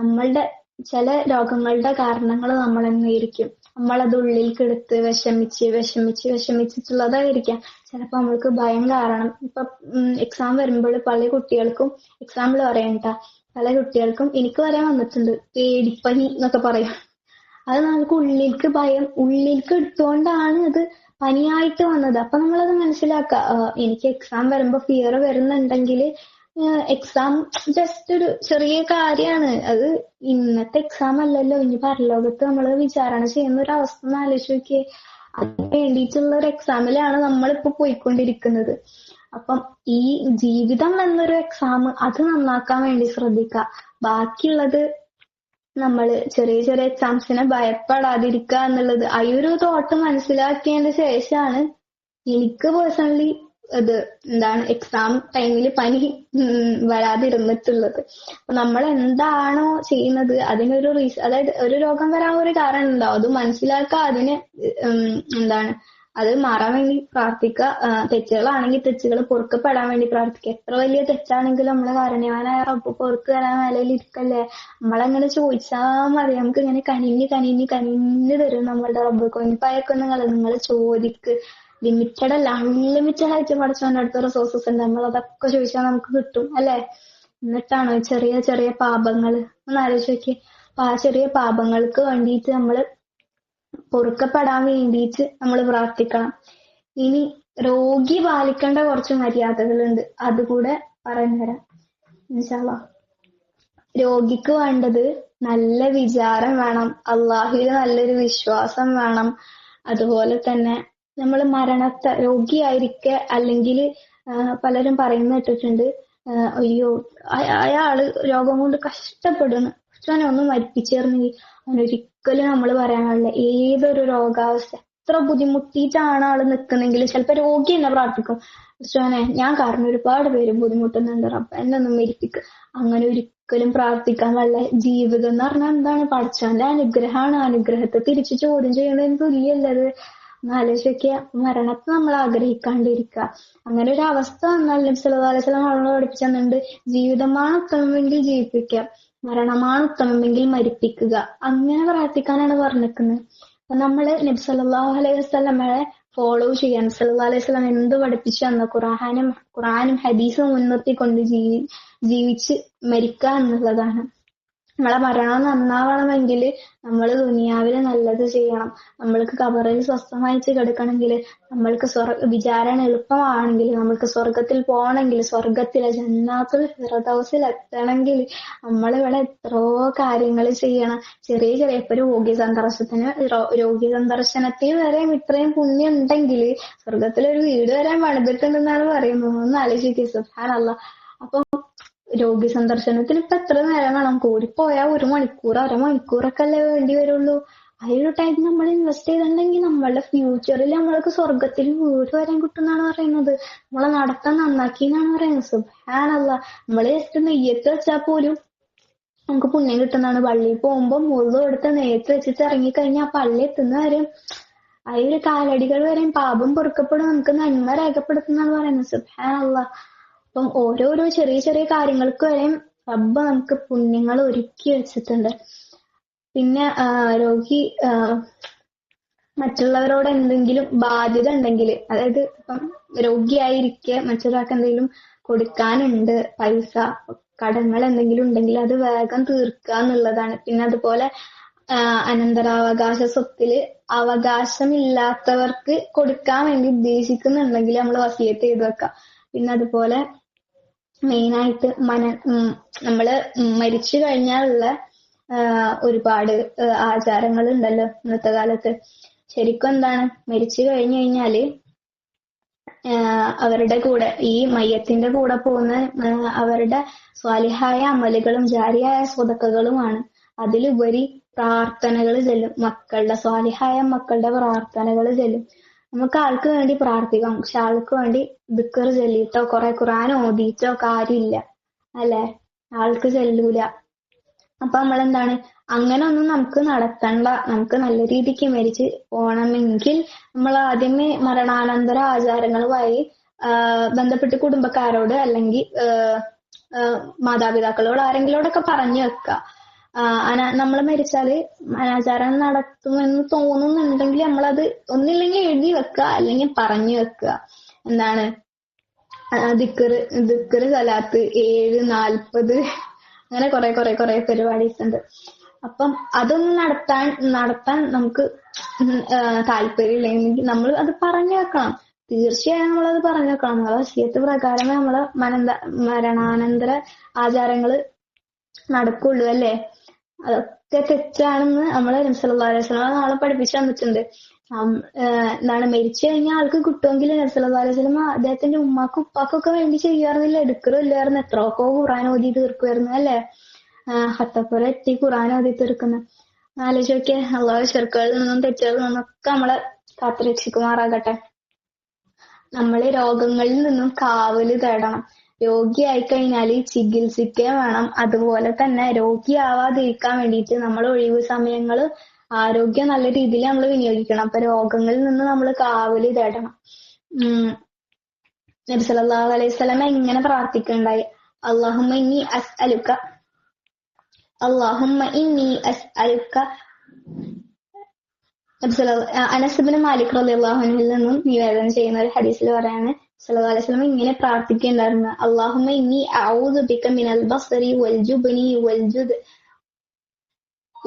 നമ്മളുടെ ചില രോഗങ്ങളുടെ കാരണങ്ങൾ നമ്മൾ തന്നെയായിരിക്കും. നമ്മളത് ഉള്ളിൽക്കെടുത്ത് വിഷമിച്ചിട്ടുള്ളതായിരിക്കാം. ചിലപ്പോ നമ്മൾക്ക് ഭയം കാരണം. ഇപ്പൊ എക്സാം വരുമ്പോൾ പല കുട്ടികൾക്കും, എക്സാമ്പിൾ പറയണ്ട, പല കുട്ടികൾക്കും, എനിക്ക് വരാൻ വന്നിട്ടുണ്ട്, പേടിപ്പനി എന്നൊക്കെ പറയാം. അത് നമുക്ക് ഉള്ളിലേക്ക് ഭയം ഉള്ളിലേക്ക് എടുത്തുകൊണ്ടാണ് അത് പനിയായിട്ട് വന്നത്. അപ്പൊ നമ്മളത് മനസ്സിലാക്കുക. എനിക്ക് എക്സാം വരുമ്പോ ഫിയർ വരുന്നുണ്ടെങ്കിൽ എക്സാം ജസ്റ്റ് ഒരു ചെറിയ കാര്യമാണ്. അത് ഇന്നത്തെ എക്സാം അല്ലല്ലോ, ഇനി പരലോകത്ത് നമ്മള് വിചാരണ ചെയ്യുന്ന ഒരു അവസ്ഥ ഒന്ന് ആലോചിച്ച് നോക്കിയേ. അതിന് വേണ്ടിയിട്ടുള്ള ഒരു എക്സാമിലാണ് നമ്മളിപ്പോ പോയിക്കൊണ്ടിരിക്കുന്നത്. അപ്പം ഈ ജീവിതം എന്നൊരു എക്സാം, അത് നന്നാക്കാൻ വേണ്ടി ശ്രദ്ധിക്കുക. ബാക്കിയുള്ളത് നമ്മള് ചെറിയ ചെറിയ എക്സാംസിനെ ഭയപ്പെടാതിരിക്കുക എന്നുള്ളത്, ആ ഒരു തോട്ട് മനസ്സിലാക്കിയതിന് ശേഷമാണ് എനിക്ക് പേഴ്സണലി ഇത് എന്താണ് എക്സാം ടൈമിൽ പനി വരാതിരുന്നിട്ടുള്ളത്. അപ്പൊ നമ്മൾ എന്താണോ ചെയ്യുന്നത് അതിനൊരു അതായത് ഒരു രോഗം വരാൻ ഒരു കാരണം ഉണ്ടാവും. അത് മനസ്സിലാക്കുക, അതിന് എന്താണ് അത് മാറാൻ വേണ്ടി പ്രാർത്ഥിക്കുക. തെറ്റുകളാണെങ്കിൽ തെറ്റുകൾ പൊറുക്കപ്പെടാൻ വേണ്ടി പ്രാർത്ഥിക്കുക. എത്ര വലിയ തെറ്റാണെങ്കിലും നമ്മളെ കാരുണ്യവാനായ റബ്ബ് പൊറുക്ക് തരാൻ നിലയിൽ ഇരിക്കല്ലേ. നമ്മളങ്ങനെ ചോദിച്ചാൽ മതി, നമുക്ക് ഇങ്ങനെ കനിഞ്ഞ് തരും നമ്മളുടെ റബ്ബ്. കൊനിപ്പായൊക്കെ നിങ്ങൾ ചോദിക്ക്. ലിമിറ്റഡ് അല്ല, അൺലിമിറ്റഡ് ആയിട്ട് പഠിച്ചവന്റെ അടുത്ത റിസോഴ്സസ് ഉണ്ട്. നമ്മളതൊക്കെ ചോദിച്ചാൽ നമുക്ക് കിട്ടും അല്ലെ. എന്നിട്ടാണോ ചെറിയ ചെറിയ പാപങ്ങൾ ഒന്ന് ആലോചിച്ച് നോക്കി. അപ്പൊ ആ ചെറിയ പാപങ്ങൾക്ക് വേണ്ടിയിട്ട് നമ്മള് പൊറുക്കപ്പെടാൻ വേണ്ടിയിട്ട് നമ്മൾ പ്രാർത്ഥിക്കണം. ഇനി രോഗി പാലിക്കേണ്ട കുറച്ച് മര്യാദകളുണ്ട്, അതുകൂടെ പറഞ്ഞുതരാം ഇൻഷാ അല്ലാഹ്. രോഗിക്ക് വേണ്ടത് നല്ല വിചാരം വേണം, അള്ളാഹുവിൽ നല്ലൊരു വിശ്വാസം വേണം. അതുപോലെ തന്നെ നമ്മൾ മരണത്തെ, രോഗിയായിരിക്കെ അല്ലെങ്കിൽ പലരും പറയുന്ന കേട്ടിട്ടുണ്ട്, അയ്യോ അയാള് രോഗം കൊണ്ട് കഷ്ടപ്പെടുന്നു, അവനെ ഒന്ന് മരിപ്പിച്ചേർന്നെങ്കിൽ. അവനൊരിക്കലും നമ്മൾ പറയാൻ പാടില്ല. ഏതൊരു രോഗാവസ്ഥ എത്ര ബുദ്ധിമുട്ടിയിട്ടാണ് ആള് നിൽക്കുന്നെങ്കിൽ ചിലപ്പോ രോഗി എന്നെ പ്രാർത്ഥിക്കും, ക്രിസ്തുവനെ ഞാൻ കാരണം ഒരുപാട് പേര് ബുദ്ധിമുട്ടുന്നുണ്ട്, റബ്ബ് എന്നെ ഒന്ന് മരിപ്പിക്കുക. അങ്ങനെ ഒരിക്കലും പ്രാർത്ഥിക്കാൻ പാടില്ല. ജീവിതം എന്ന് പറഞ്ഞാൽ എന്താണ്? പഠിച്ചവന്റെ അനുഗ്രഹമാണ്. അനുഗ്രഹത്തെ തിരിച്ചു ചോദ്യം ചെയ്യുന്നതിന് തുല്യല്ലത്. ആലോചിച്ച് നോക്കിയ മരണത്തെ നമ്മൾ ആഗ്രഹിക്കാണ്ടിരിക്കുക. അങ്ങനെ ഒരു അവസ്ഥ വന്നാൽ നബി സല്ലല്ലാഹു അലൈഹി വസല്ലം നമ്മളെ പഠിപ്പിച്ചു തന്നിട്ടുണ്ട്, ജീവിതമാണ് ഉത്തമമെങ്കിൽ ജീവിപ്പിക്കുക, മരണമാണ് ഉത്തമമെങ്കിൽ മരിപ്പിക്കുക. അങ്ങനെ പ്രാർത്ഥിക്കാനാണ് പറഞ്ഞിരിക്കുന്നത്. അപ്പൊ നമ്മള് നബി സല്ലല്ലാഹു അലൈഹി വസല്ലമയെ ഫോളോ ചെയ്യാൻ, സല്ലല്ലാഹു അലൈഹി വസല്ലം എന്ത് പഠിപ്പിച്ചു തന്ന ഖുർആനും ഹദീസും മുൻനിർത്തിക്കൊണ്ട് ജീവിച്ച് മരിക്കുക എന്നുള്ളതാണ്. നമ്മളെ മരണം നന്നാവണമെങ്കിൽ നമ്മൾ ദുനിയാവില് നല്ലത് ചെയ്യണം. നമ്മൾക്ക് ഖബറിൽ സ്വസ്ഥമായിട്ട് കിടക്കണമെങ്കിൽ, നമ്മൾക്ക് വിചാരണ എളുപ്പമാണെങ്കിൽ, നമ്മൾക്ക് സ്വർഗത്തിൽ പോകണമെങ്കിൽ, സ്വർഗത്തിലെ ജന്നാത്തുൽ ഫിർദൗസിൽ എത്തണമെങ്കിൽ നമ്മളിവിടെ എത്രയോ കാര്യങ്ങൾ ചെയ്യണം. ചെറിയ ചെറിയ ഇപ്പൊ രോഗി സന്ദർശനത്തിൽ വരെ ഇത്രയും പുണ്യം ഉണ്ടെങ്കിൽ സ്വർഗത്തിലൊരു വീട് വരെ പണിതിട്ടുണ്ടെന്നാണ് പറയുന്നത്. ഒന്ന് ആലോചിക്കുക, സുബ്ഹാനല്ലാഹ്. അപ്പൊ രോഗി സന്ദർശനത്തിന് ഇപ്പൊ എത്ര നേരം വേണം? കൂടിപ്പോയാ 1 മണിക്കൂർ, അരമണിക്കൂറൊക്കെ അല്ലേ വേണ്ടി വരുള്ളൂ. ആ ഒരു ടൈം നമ്മൾ ഇൻവെസ്റ്റ് ചെയ്തിട്ടുണ്ടെങ്കിൽ നമ്മളുടെ ഫ്യൂച്ചറിൽ നമ്മൾക്ക് സ്വർഗത്തിൽ വീട് വരാൻ കിട്ടുന്നാണ് പറയുന്നത്. നമ്മളെ നടത്താൻ നന്നാക്കി എന്നാണ് പറയുന്നത്. സുബ്ഹാനല്ലാഹ്. നമ്മള് ജസ്റ്റ് നെയ്യത്ത് വെച്ചാൽ പോലും നമുക്ക് പുണ്യം കിട്ടുന്നതാണ്. പള്ളിയിൽ പോകുമ്പോ മുഴുവൻ എടുത്ത് നെയ്യത്ത് വെച്ചിട്ട് ഇറങ്ങിക്കഴിഞ്ഞാൽ ആ പള്ളി എത്തുന്ന വരെ ആ ഒരു കാലടികൾ വരെയും പാപം പൊറുക്കപ്പെടും, നമുക്ക് നന്മ രേഖപ്പെടുത്തുന്നാണ് പറയുന്നത്. സുബ്ഹാനല്ലാഹ്. അപ്പം ഓരോരോ ചെറിയ ചെറിയ കാര്യങ്ങൾക്ക് വരെയും റബ്ബ് നമുക്ക് പുണ്യങ്ങൾ ഒരുക്കി വെച്ചിട്ടുണ്ട്. പിന്നെ രോഗി മറ്റുള്ളവരോട് എന്തെങ്കിലും ബാധ്യത ഉണ്ടെങ്കിൽ, അതായത് ഇപ്പം രോഗിയായിരിക്കെ മറ്റൊരാൾക്ക് എന്തെങ്കിലും കൊടുക്കാനുണ്ട്, പൈസ കടങ്ങൾ എന്തെങ്കിലും ഉണ്ടെങ്കിൽ അത് വേഗം തീർക്കുക എന്നുള്ളതാണ്. പിന്നെ അതുപോലെ അനന്തരാവകാശ സ്വത്തില് അവകാശമില്ലാത്തവർക്ക് കൊടുക്കാൻ വേണ്ടി ഉദ്ദേശിക്കുന്നുണ്ടെങ്കിൽ നമ്മൾ വസിയത്ത് ചെയ്ത് വെക്കാം. പിന്നെ അതുപോലെ മെയിനായിട്ട് നമ്മള് മരിച്ചു കഴിഞ്ഞാലുള്ള ഒരുപാട് ആചാരങ്ങൾ ഉണ്ടല്ലോ ഇന്നത്തെ കാലത്ത്. ശരിക്കും എന്താണ്, മരിച്ചു കഴിഞ്ഞു കഴിഞ്ഞാല് അവരുടെ കൂടെ, ഈ മയ്യത്തിന്റെ കൂടെ പോകുന്ന അവരുടെ സ്വാലിഹായ അമലുകളും ജാരിയായ സ്വതക്കകളുമാണ്. അതിലുപരി പ്രാർത്ഥനകൾ ചെല്ലും, സ്വാലിഹായ മക്കളുടെ പ്രാർത്ഥനകൾ ചെല്ലും. നമുക്ക് ആൾക്ക് വേണ്ടി പ്രാർത്ഥിക്കാം, പക്ഷെ ആൾക്ക് വേണ്ടി ദിക്ർ ചൊല്ലിയിട്ടോ കുറെ ഖുർആൻ ഓതിയിട്ടോ കാര്യമില്ല, അല്ലെ? ആൾക്ക് ചെല്ലൂല. അപ്പൊ നമ്മളെന്താണ്, അങ്ങനെ ഒന്നും നമുക്ക് നടത്തണ്ട. നമുക്ക് നല്ല രീതിക്ക് മരിച്ച് പോകണമെങ്കിൽ നമ്മൾ ആദ്യമേ മരണാനന്തര ആചാരങ്ങളുമായി ബന്ധപ്പെട്ട് കുടുംബക്കാരോട് അല്ലെങ്കിൽ മാതാപിതാക്കളോട് ആരെങ്കിലോടൊക്കെ പറഞ്ഞു വെക്കുക. നമ്മൾ മരിച്ചാല് അനാചാരം നടത്തുമെന്ന് തോന്നുന്നുണ്ടെങ്കിൽ നമ്മളത് ഒന്നില്ലെങ്കിൽ എഴുതി വെക്കുക, അല്ലെങ്കിൽ പറഞ്ഞു വെക്കുക. എന്താണ്, ദിക്ർ സലാത്ത് 7:40 അങ്ങനെ കുറെ പരിപാടീസ് ഉണ്ട്. അപ്പം അതൊന്നും നടത്താൻ നമുക്ക് താല്പര്യമില്ലെങ്കിൽ നമ്മൾ അത് പറഞ്ഞു വെക്കണം. തീർച്ചയായും നമ്മളത് പറഞ്ഞു വെക്കണം. നമ്മളെ വസിയത്ത് പ്രകാരമേ നമ്മളെ മരണാനന്തര ആചാരങ്ങള് നടക്കുള്ളൂ, അല്ലേ? അതൊക്കെ തെറ്റാണെന്ന് നമ്മള് നബി സല്ലല്ലാഹു അലൈഹി വസല്ലം നാളെ പഠിപ്പിച്ചു തന്നിട്ടുണ്ട്. എന്താണ്, മരിച്ചു കഴിഞ്ഞാൽ ആൾക്ക് കിട്ടുമെങ്കിൽ നബി സല്ലല്ലാഹു അലൈഹി വസല്ലം അദ്ദേഹത്തിന്റെ ഉമ്മാക്കും ഉപ്പാക്കൊക്കെ വേണ്ടി ചെയ്യാറുന്നില്ല, എടുക്കറില്ലായിരുന്നു. എത്രയൊക്കെ ഖുർആൻ ഓതി തീർക്കുമായിരുന്നു, അല്ലെ? ഹത്തപ്പുറ എത്തി ഖുർആൻ ഓതി തീർക്കുന്ന ആലോചിച്ച് നോക്കിയേ. അള്ളാഹു ശിർക്കുകളിൽ നിന്നും തെറ്റുകളിൽ നിന്നൊക്കെ നമ്മളെ കാത്തുരക്ഷിക്കുമാറാകട്ടെ. നമ്മള് രോഗങ്ങളിൽ നിന്നും കാവല് തേടണം. രോഗിയായി കഴിഞ്ഞാല് ചികിത്സിക്കുകയും വേണം. അതുപോലെ തന്നെ രോഗിയാവാതിരിക്കാൻ വേണ്ടിയിട്ട് നമ്മൾ ഒഴിവ് സമയങ്ങള് ആരോഗ്യം നല്ല രീതിയിൽ നമ്മൾ വിനിയോഗിക്കണം. അപ്പൊ രോഗങ്ങളിൽ നിന്ന് നമ്മൾ കാവല് തേടണം. നബി സല്ലല്ലാഹു അലൈഹി വസല്ലം ഇങ്ങനെ പ്രാർത്ഥിക്കുകയുണ്ടായി, അല്ലാഹുമ്മ ഇന്നി അസ്അലുക അനസ് ഇബ്നു മാലിക് റളിയല്ലാഹു അൻഹുവിൽ നിന്നും നിവേദനം ചെയ്യുന്ന ഒരു ഹദീസിൽ പറയാണ്, സല്ലല്ലാഹു അലൈഹി വസല്ലം ഇങ്ങനെ പ്രാർത്ഥിക്കുകയുണ്ടായിരുന്നു, അല്ലാഹുമ്മ ഇന്നി അഊദു ബിക മിനൽ ബസ്രി വൽ ജുബ്നി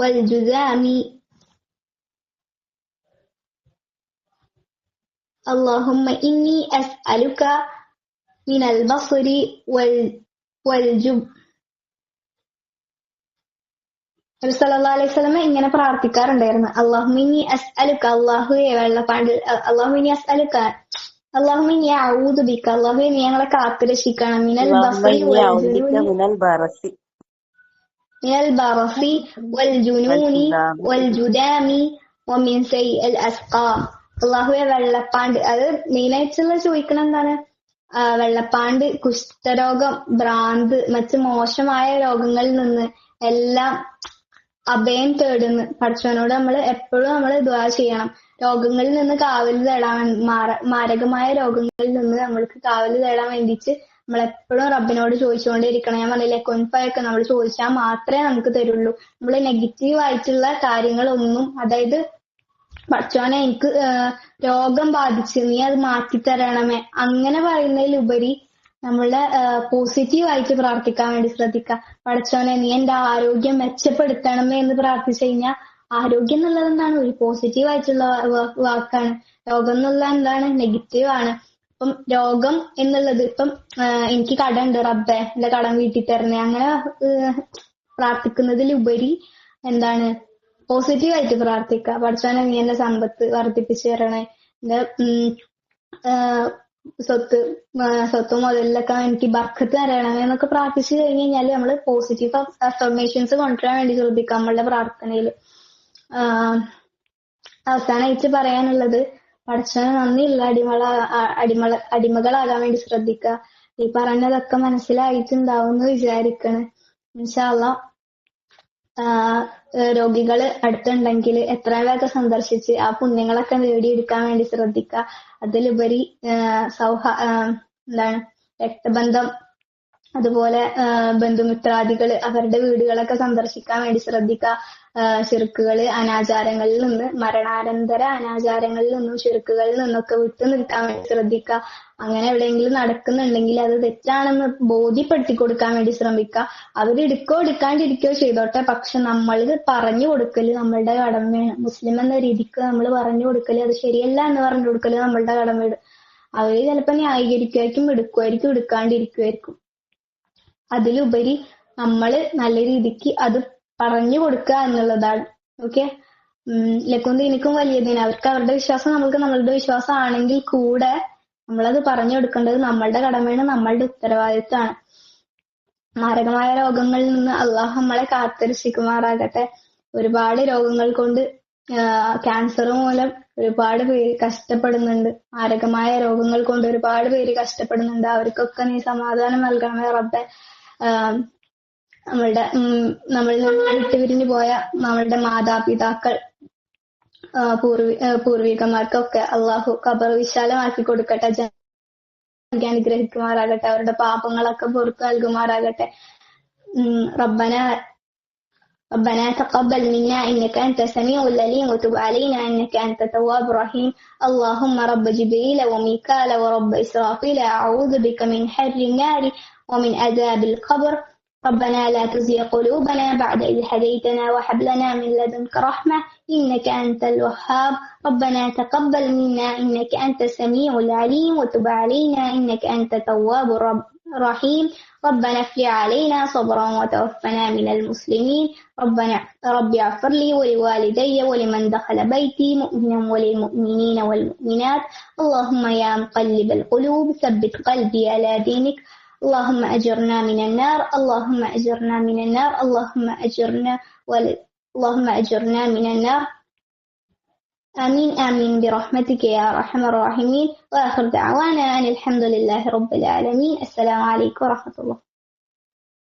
വൽ ജുദാമി اللهم إني أسألك من البصر والجبن. നബി സല്ലല്ലാഹു അലൈഹി വസല്ലം ഇങ്ങനെ പ്രാർത്ഥിക്കാറുണ്ടായിരുന്നു, അല്ലാഹുമ്മ ഇന്നി അസ്അലുക, അല്ലാഹുവേ വെള്ളപ്പാണ്ട്, അല്ലാഹുമ്മ ഇന്നി അസ്അലുക, അല്ലാഹുമ്മ ഇന്നി അഊദു ബിക, അല്ലാഹുവേ നീ ഞങ്ങളെ കാത്തുരക്ഷിക്കണം, മിനൽ ബസ്രി വൽ ജുനൂനി വൽ ജുദാമി വമിൻ സയ്യിൽ അസ്ഖാം. അള്ളാഹുവെ വെള്ളപ്പാണ്ട്, അത് മെയിനായിട്ടുള്ള ചോദിക്കണം എന്താണ്, വെള്ളപ്പാണ്ട്, കുഷ്ഠരോഗം, ഭ്രാന്ത്, മറ്റ് മോശമായ രോഗങ്ങളിൽ നിന്ന് എല്ലാം അഭയം തേടുന്നു. പടച്ചവനോട് നമ്മൾ എപ്പോഴും നമ്മൾ ദുആ ചെയ്യണം. രോഗങ്ങളിൽ നിന്ന് കാവൽ തേടാൻ, മാരകമായ രോഗങ്ങളിൽ നിന്ന് നമ്മൾക്ക് കാവൽ തേടാൻ വേണ്ടിയിട്ട് നമ്മൾ എപ്പോഴും റബ്ബിനോട് ചോദിച്ചുകൊണ്ടേയിരിക്കണം. ഞാൻ പറഞ്ഞില്ലേ, കൊൻഫയൊക്കെ നമ്മൾ ചോദിച്ചാൽ മാത്രമേ നമുക്ക് തരുള്ളൂ. നമ്മൾ നെഗറ്റീവ് ആയിട്ടുള്ള കാര്യങ്ങളൊന്നും, അതായത് പടച്ചോനെ എനിക്ക് രോഗം ബാധിച്ച് നീ അത് മാറ്റിത്തരണമേ അങ്ങനെ പറയുന്നതിലുപരി നമ്മളുടെ പോസിറ്റീവായിട്ട് പ്രാർത്ഥിക്കാൻ വേണ്ടി ശ്രദ്ധിക്കുക. പടച്ചോനെ നീ എന്റെ ആരോഗ്യം മെച്ചപ്പെടുത്തണമേ എന്ന് പ്രാർത്ഥിച്ചു കഴിഞ്ഞാൽ ആരോഗ്യം എന്നുള്ളത് എന്താണ്? ഒരു പോസിറ്റീവായിട്ടുള്ള വാക്കാണ്. രോഗം എന്നുള്ള എന്താണ്? നെഗറ്റീവാണ്. ഇപ്പം രോഗം എന്നുള്ളത് ഇപ്പം എനിക്ക് കടമുണ്ട് റബ്ബേ എന്റെ കടം വീട്ടി തരണേ അങ്ങനെ പ്രാർത്ഥിക്കുന്നതിലുപരി എന്താണ് പോസിറ്റീവായിട്ട് പ്രാർത്ഥിക്കുക. പഠിച്ചോനെ നീ എന്റെ സമ്പത്ത് വർദ്ധിപ്പിച്ചു തരണേ, എന്റെ സ്വത്ത് മുതലിലൊക്കെ എനിക്ക് ബർക്കത്ത് തരണമേ എന്നൊക്കെ പ്രാർത്ഥിച്ചു കഴിഞ്ഞ് കഴിഞ്ഞാല് നമ്മള് പോസിറ്റീവ് അഫർമേഷൻസ് കൊണ്ടുവരാൻ വേണ്ടി ശ്രദ്ധിക്കാം നമ്മളുടെ പ്രാർത്ഥനയില്. അവസാനമായിട്ട് പറയാനുള്ളത് പടച്ചോന് നന്ദിയുള്ള അടിമകളാകാൻ വേണ്ടി ശ്രദ്ധിക്കുക. ഈ പറഞ്ഞതൊക്കെ മനസ്സിലായിട്ടുണ്ടാവും എന്ന് വിചാരിക്കണ്. ഇൻഷാ അള്ളാ രോഗികള് അടുത്തുണ്ടെങ്കിൽ എത്രയും വേഗം സന്ദർശിച്ച് ആ പുണ്യങ്ങളൊക്കെ നേടിയെടുക്കാൻ വേണ്ടി ശ്രദ്ധിക്കുക. അതിലുപരി എന്താണ് രക്തബന്ധം അതുപോലെ ബന്ധുമിത്രാദികള് അവരുടെ വീടുകളൊക്കെ സന്ദർശിക്കാൻ വേണ്ടി ശ്രദ്ധിക്കുക. ശിർക്കുകള് അനാചാരങ്ങളിൽ നിന്ന് മരണാനന്തര അനാചാരങ്ങളിൽ നിന്നും ശിർക്കുകളിൽ നിന്നൊക്കെ വിട്ടു നിൽക്കാൻ വേണ്ടി ശ്രദ്ധിക്കുക. അങ്ങനെ എവിടെയെങ്കിലും നടക്കുന്നുണ്ടെങ്കിൽ അത് തെറ്റാണെന്ന് ബോധ്യപ്പെടുത്തി കൊടുക്കാൻ വേണ്ടി ശ്രമിക്കുക. എടുക്കാണ്ടിരിക്കോ ചെയ്തോട്ടെ, പക്ഷെ നമ്മൾ പറഞ്ഞു കൊടുക്കല് നമ്മളുടെ കടമയാണ്. മുസ്ലിം എന്ന രീതിക്ക് നമ്മൾ പറഞ്ഞു കൊടുക്കല് അത് ശരിയല്ല എന്ന് പറഞ്ഞു കൊടുക്കല് നമ്മളുടെ കടമയാണ്. അവര് ചിലപ്പോ ന്യായീകരിക്കുമായിരിക്കും, എടുക്കാണ്ടിരിക്കുമായിരിക്കും. അതിലുപരി നമ്മള് നല്ല രീതിക്ക് അത് പറഞ്ഞു കൊടുക്കുക എന്നുള്ളതാണ്. ഓക്കെ, ലക്കും ദീനിക്കും വലിയ ദീൻ. അവർക്ക് അവരുടെ വിശ്വാസം നമ്മൾക്ക് നമ്മളുടെ വിശ്വാസം ആണെങ്കിൽ കൂടെ നമ്മളത് പറഞ്ഞു കൊടുക്കേണ്ടത് നമ്മളുടെ കടമയാണ്, നമ്മളുടെ ഉത്തരവാദിത്തമാണ്. മാരകമായ രോഗങ്ങളിൽ നിന്ന് അള്ളാഹു നമ്മളെ കാത്തുരക്ഷിക്കുമാറാകട്ടെ. ഒരുപാട് രോഗങ്ങൾ കൊണ്ട് ക്യാൻസർ മൂലം ഒരുപാട് പേര് കഷ്ടപ്പെടുന്നുണ്ട്. മാരകമായ രോഗങ്ങൾ കൊണ്ട് ഒരുപാട് പേര് കഷ്ടപ്പെടുന്നുണ്ട്. അവർക്കൊക്കെ നീ സമാധാനം നൽകണമേ റബ്ബേ. നമ്മൾ വിട്ടുപിരിഞ്ഞു പോയ നമ്മളുടെ മാതാപിതാക്കൾ പൂർവികന്മാർക്കൊക്കെ അള്ളാഹു ഖബർ വിശാലമാക്കി കൊടുക്കട്ടെ, അനുഗ്രഹിക്കുമാറാകട്ടെ, അവരുടെ പാപങ്ങളൊക്കെ പുറത്തു നൽകുമാറാകട്ടെ. ربنا تقبل منا إنك أنت السميع العليم وتب علينا إنك أنت التواب الرحيم. اللهم رب جبريل وميكال ورب إسرافيل أعوذ بك من حر النار ومن عذاب القبر. ربنا لا تزغ قلوبنا بعد إذ هديتنا وهب لنا من لدنك رحمة إنك أنت الوهاب. ربنا تقبل منا إنك أنت السميع العليم وتب علينا إنك أنت التواب الرحيم. ربنا افرغ علينا صبرا وتوفنا من المسلمين. رب اغفر لي ولوالدي ولمن دخل بيتي مؤمنا وللمؤمنين والمؤمنات. اللهم يا مقلب القلوب ثبت قلبي على دينك. اللهم أجرنا من النار، اللهم أجرنا من النار، اللهم أجرنا من النار. آمين آمين برحمتك يا أرحم الراحمين. وآخر دعوانا أن الحمد لله رب العالمين. السلام عليكم ورحمة الله.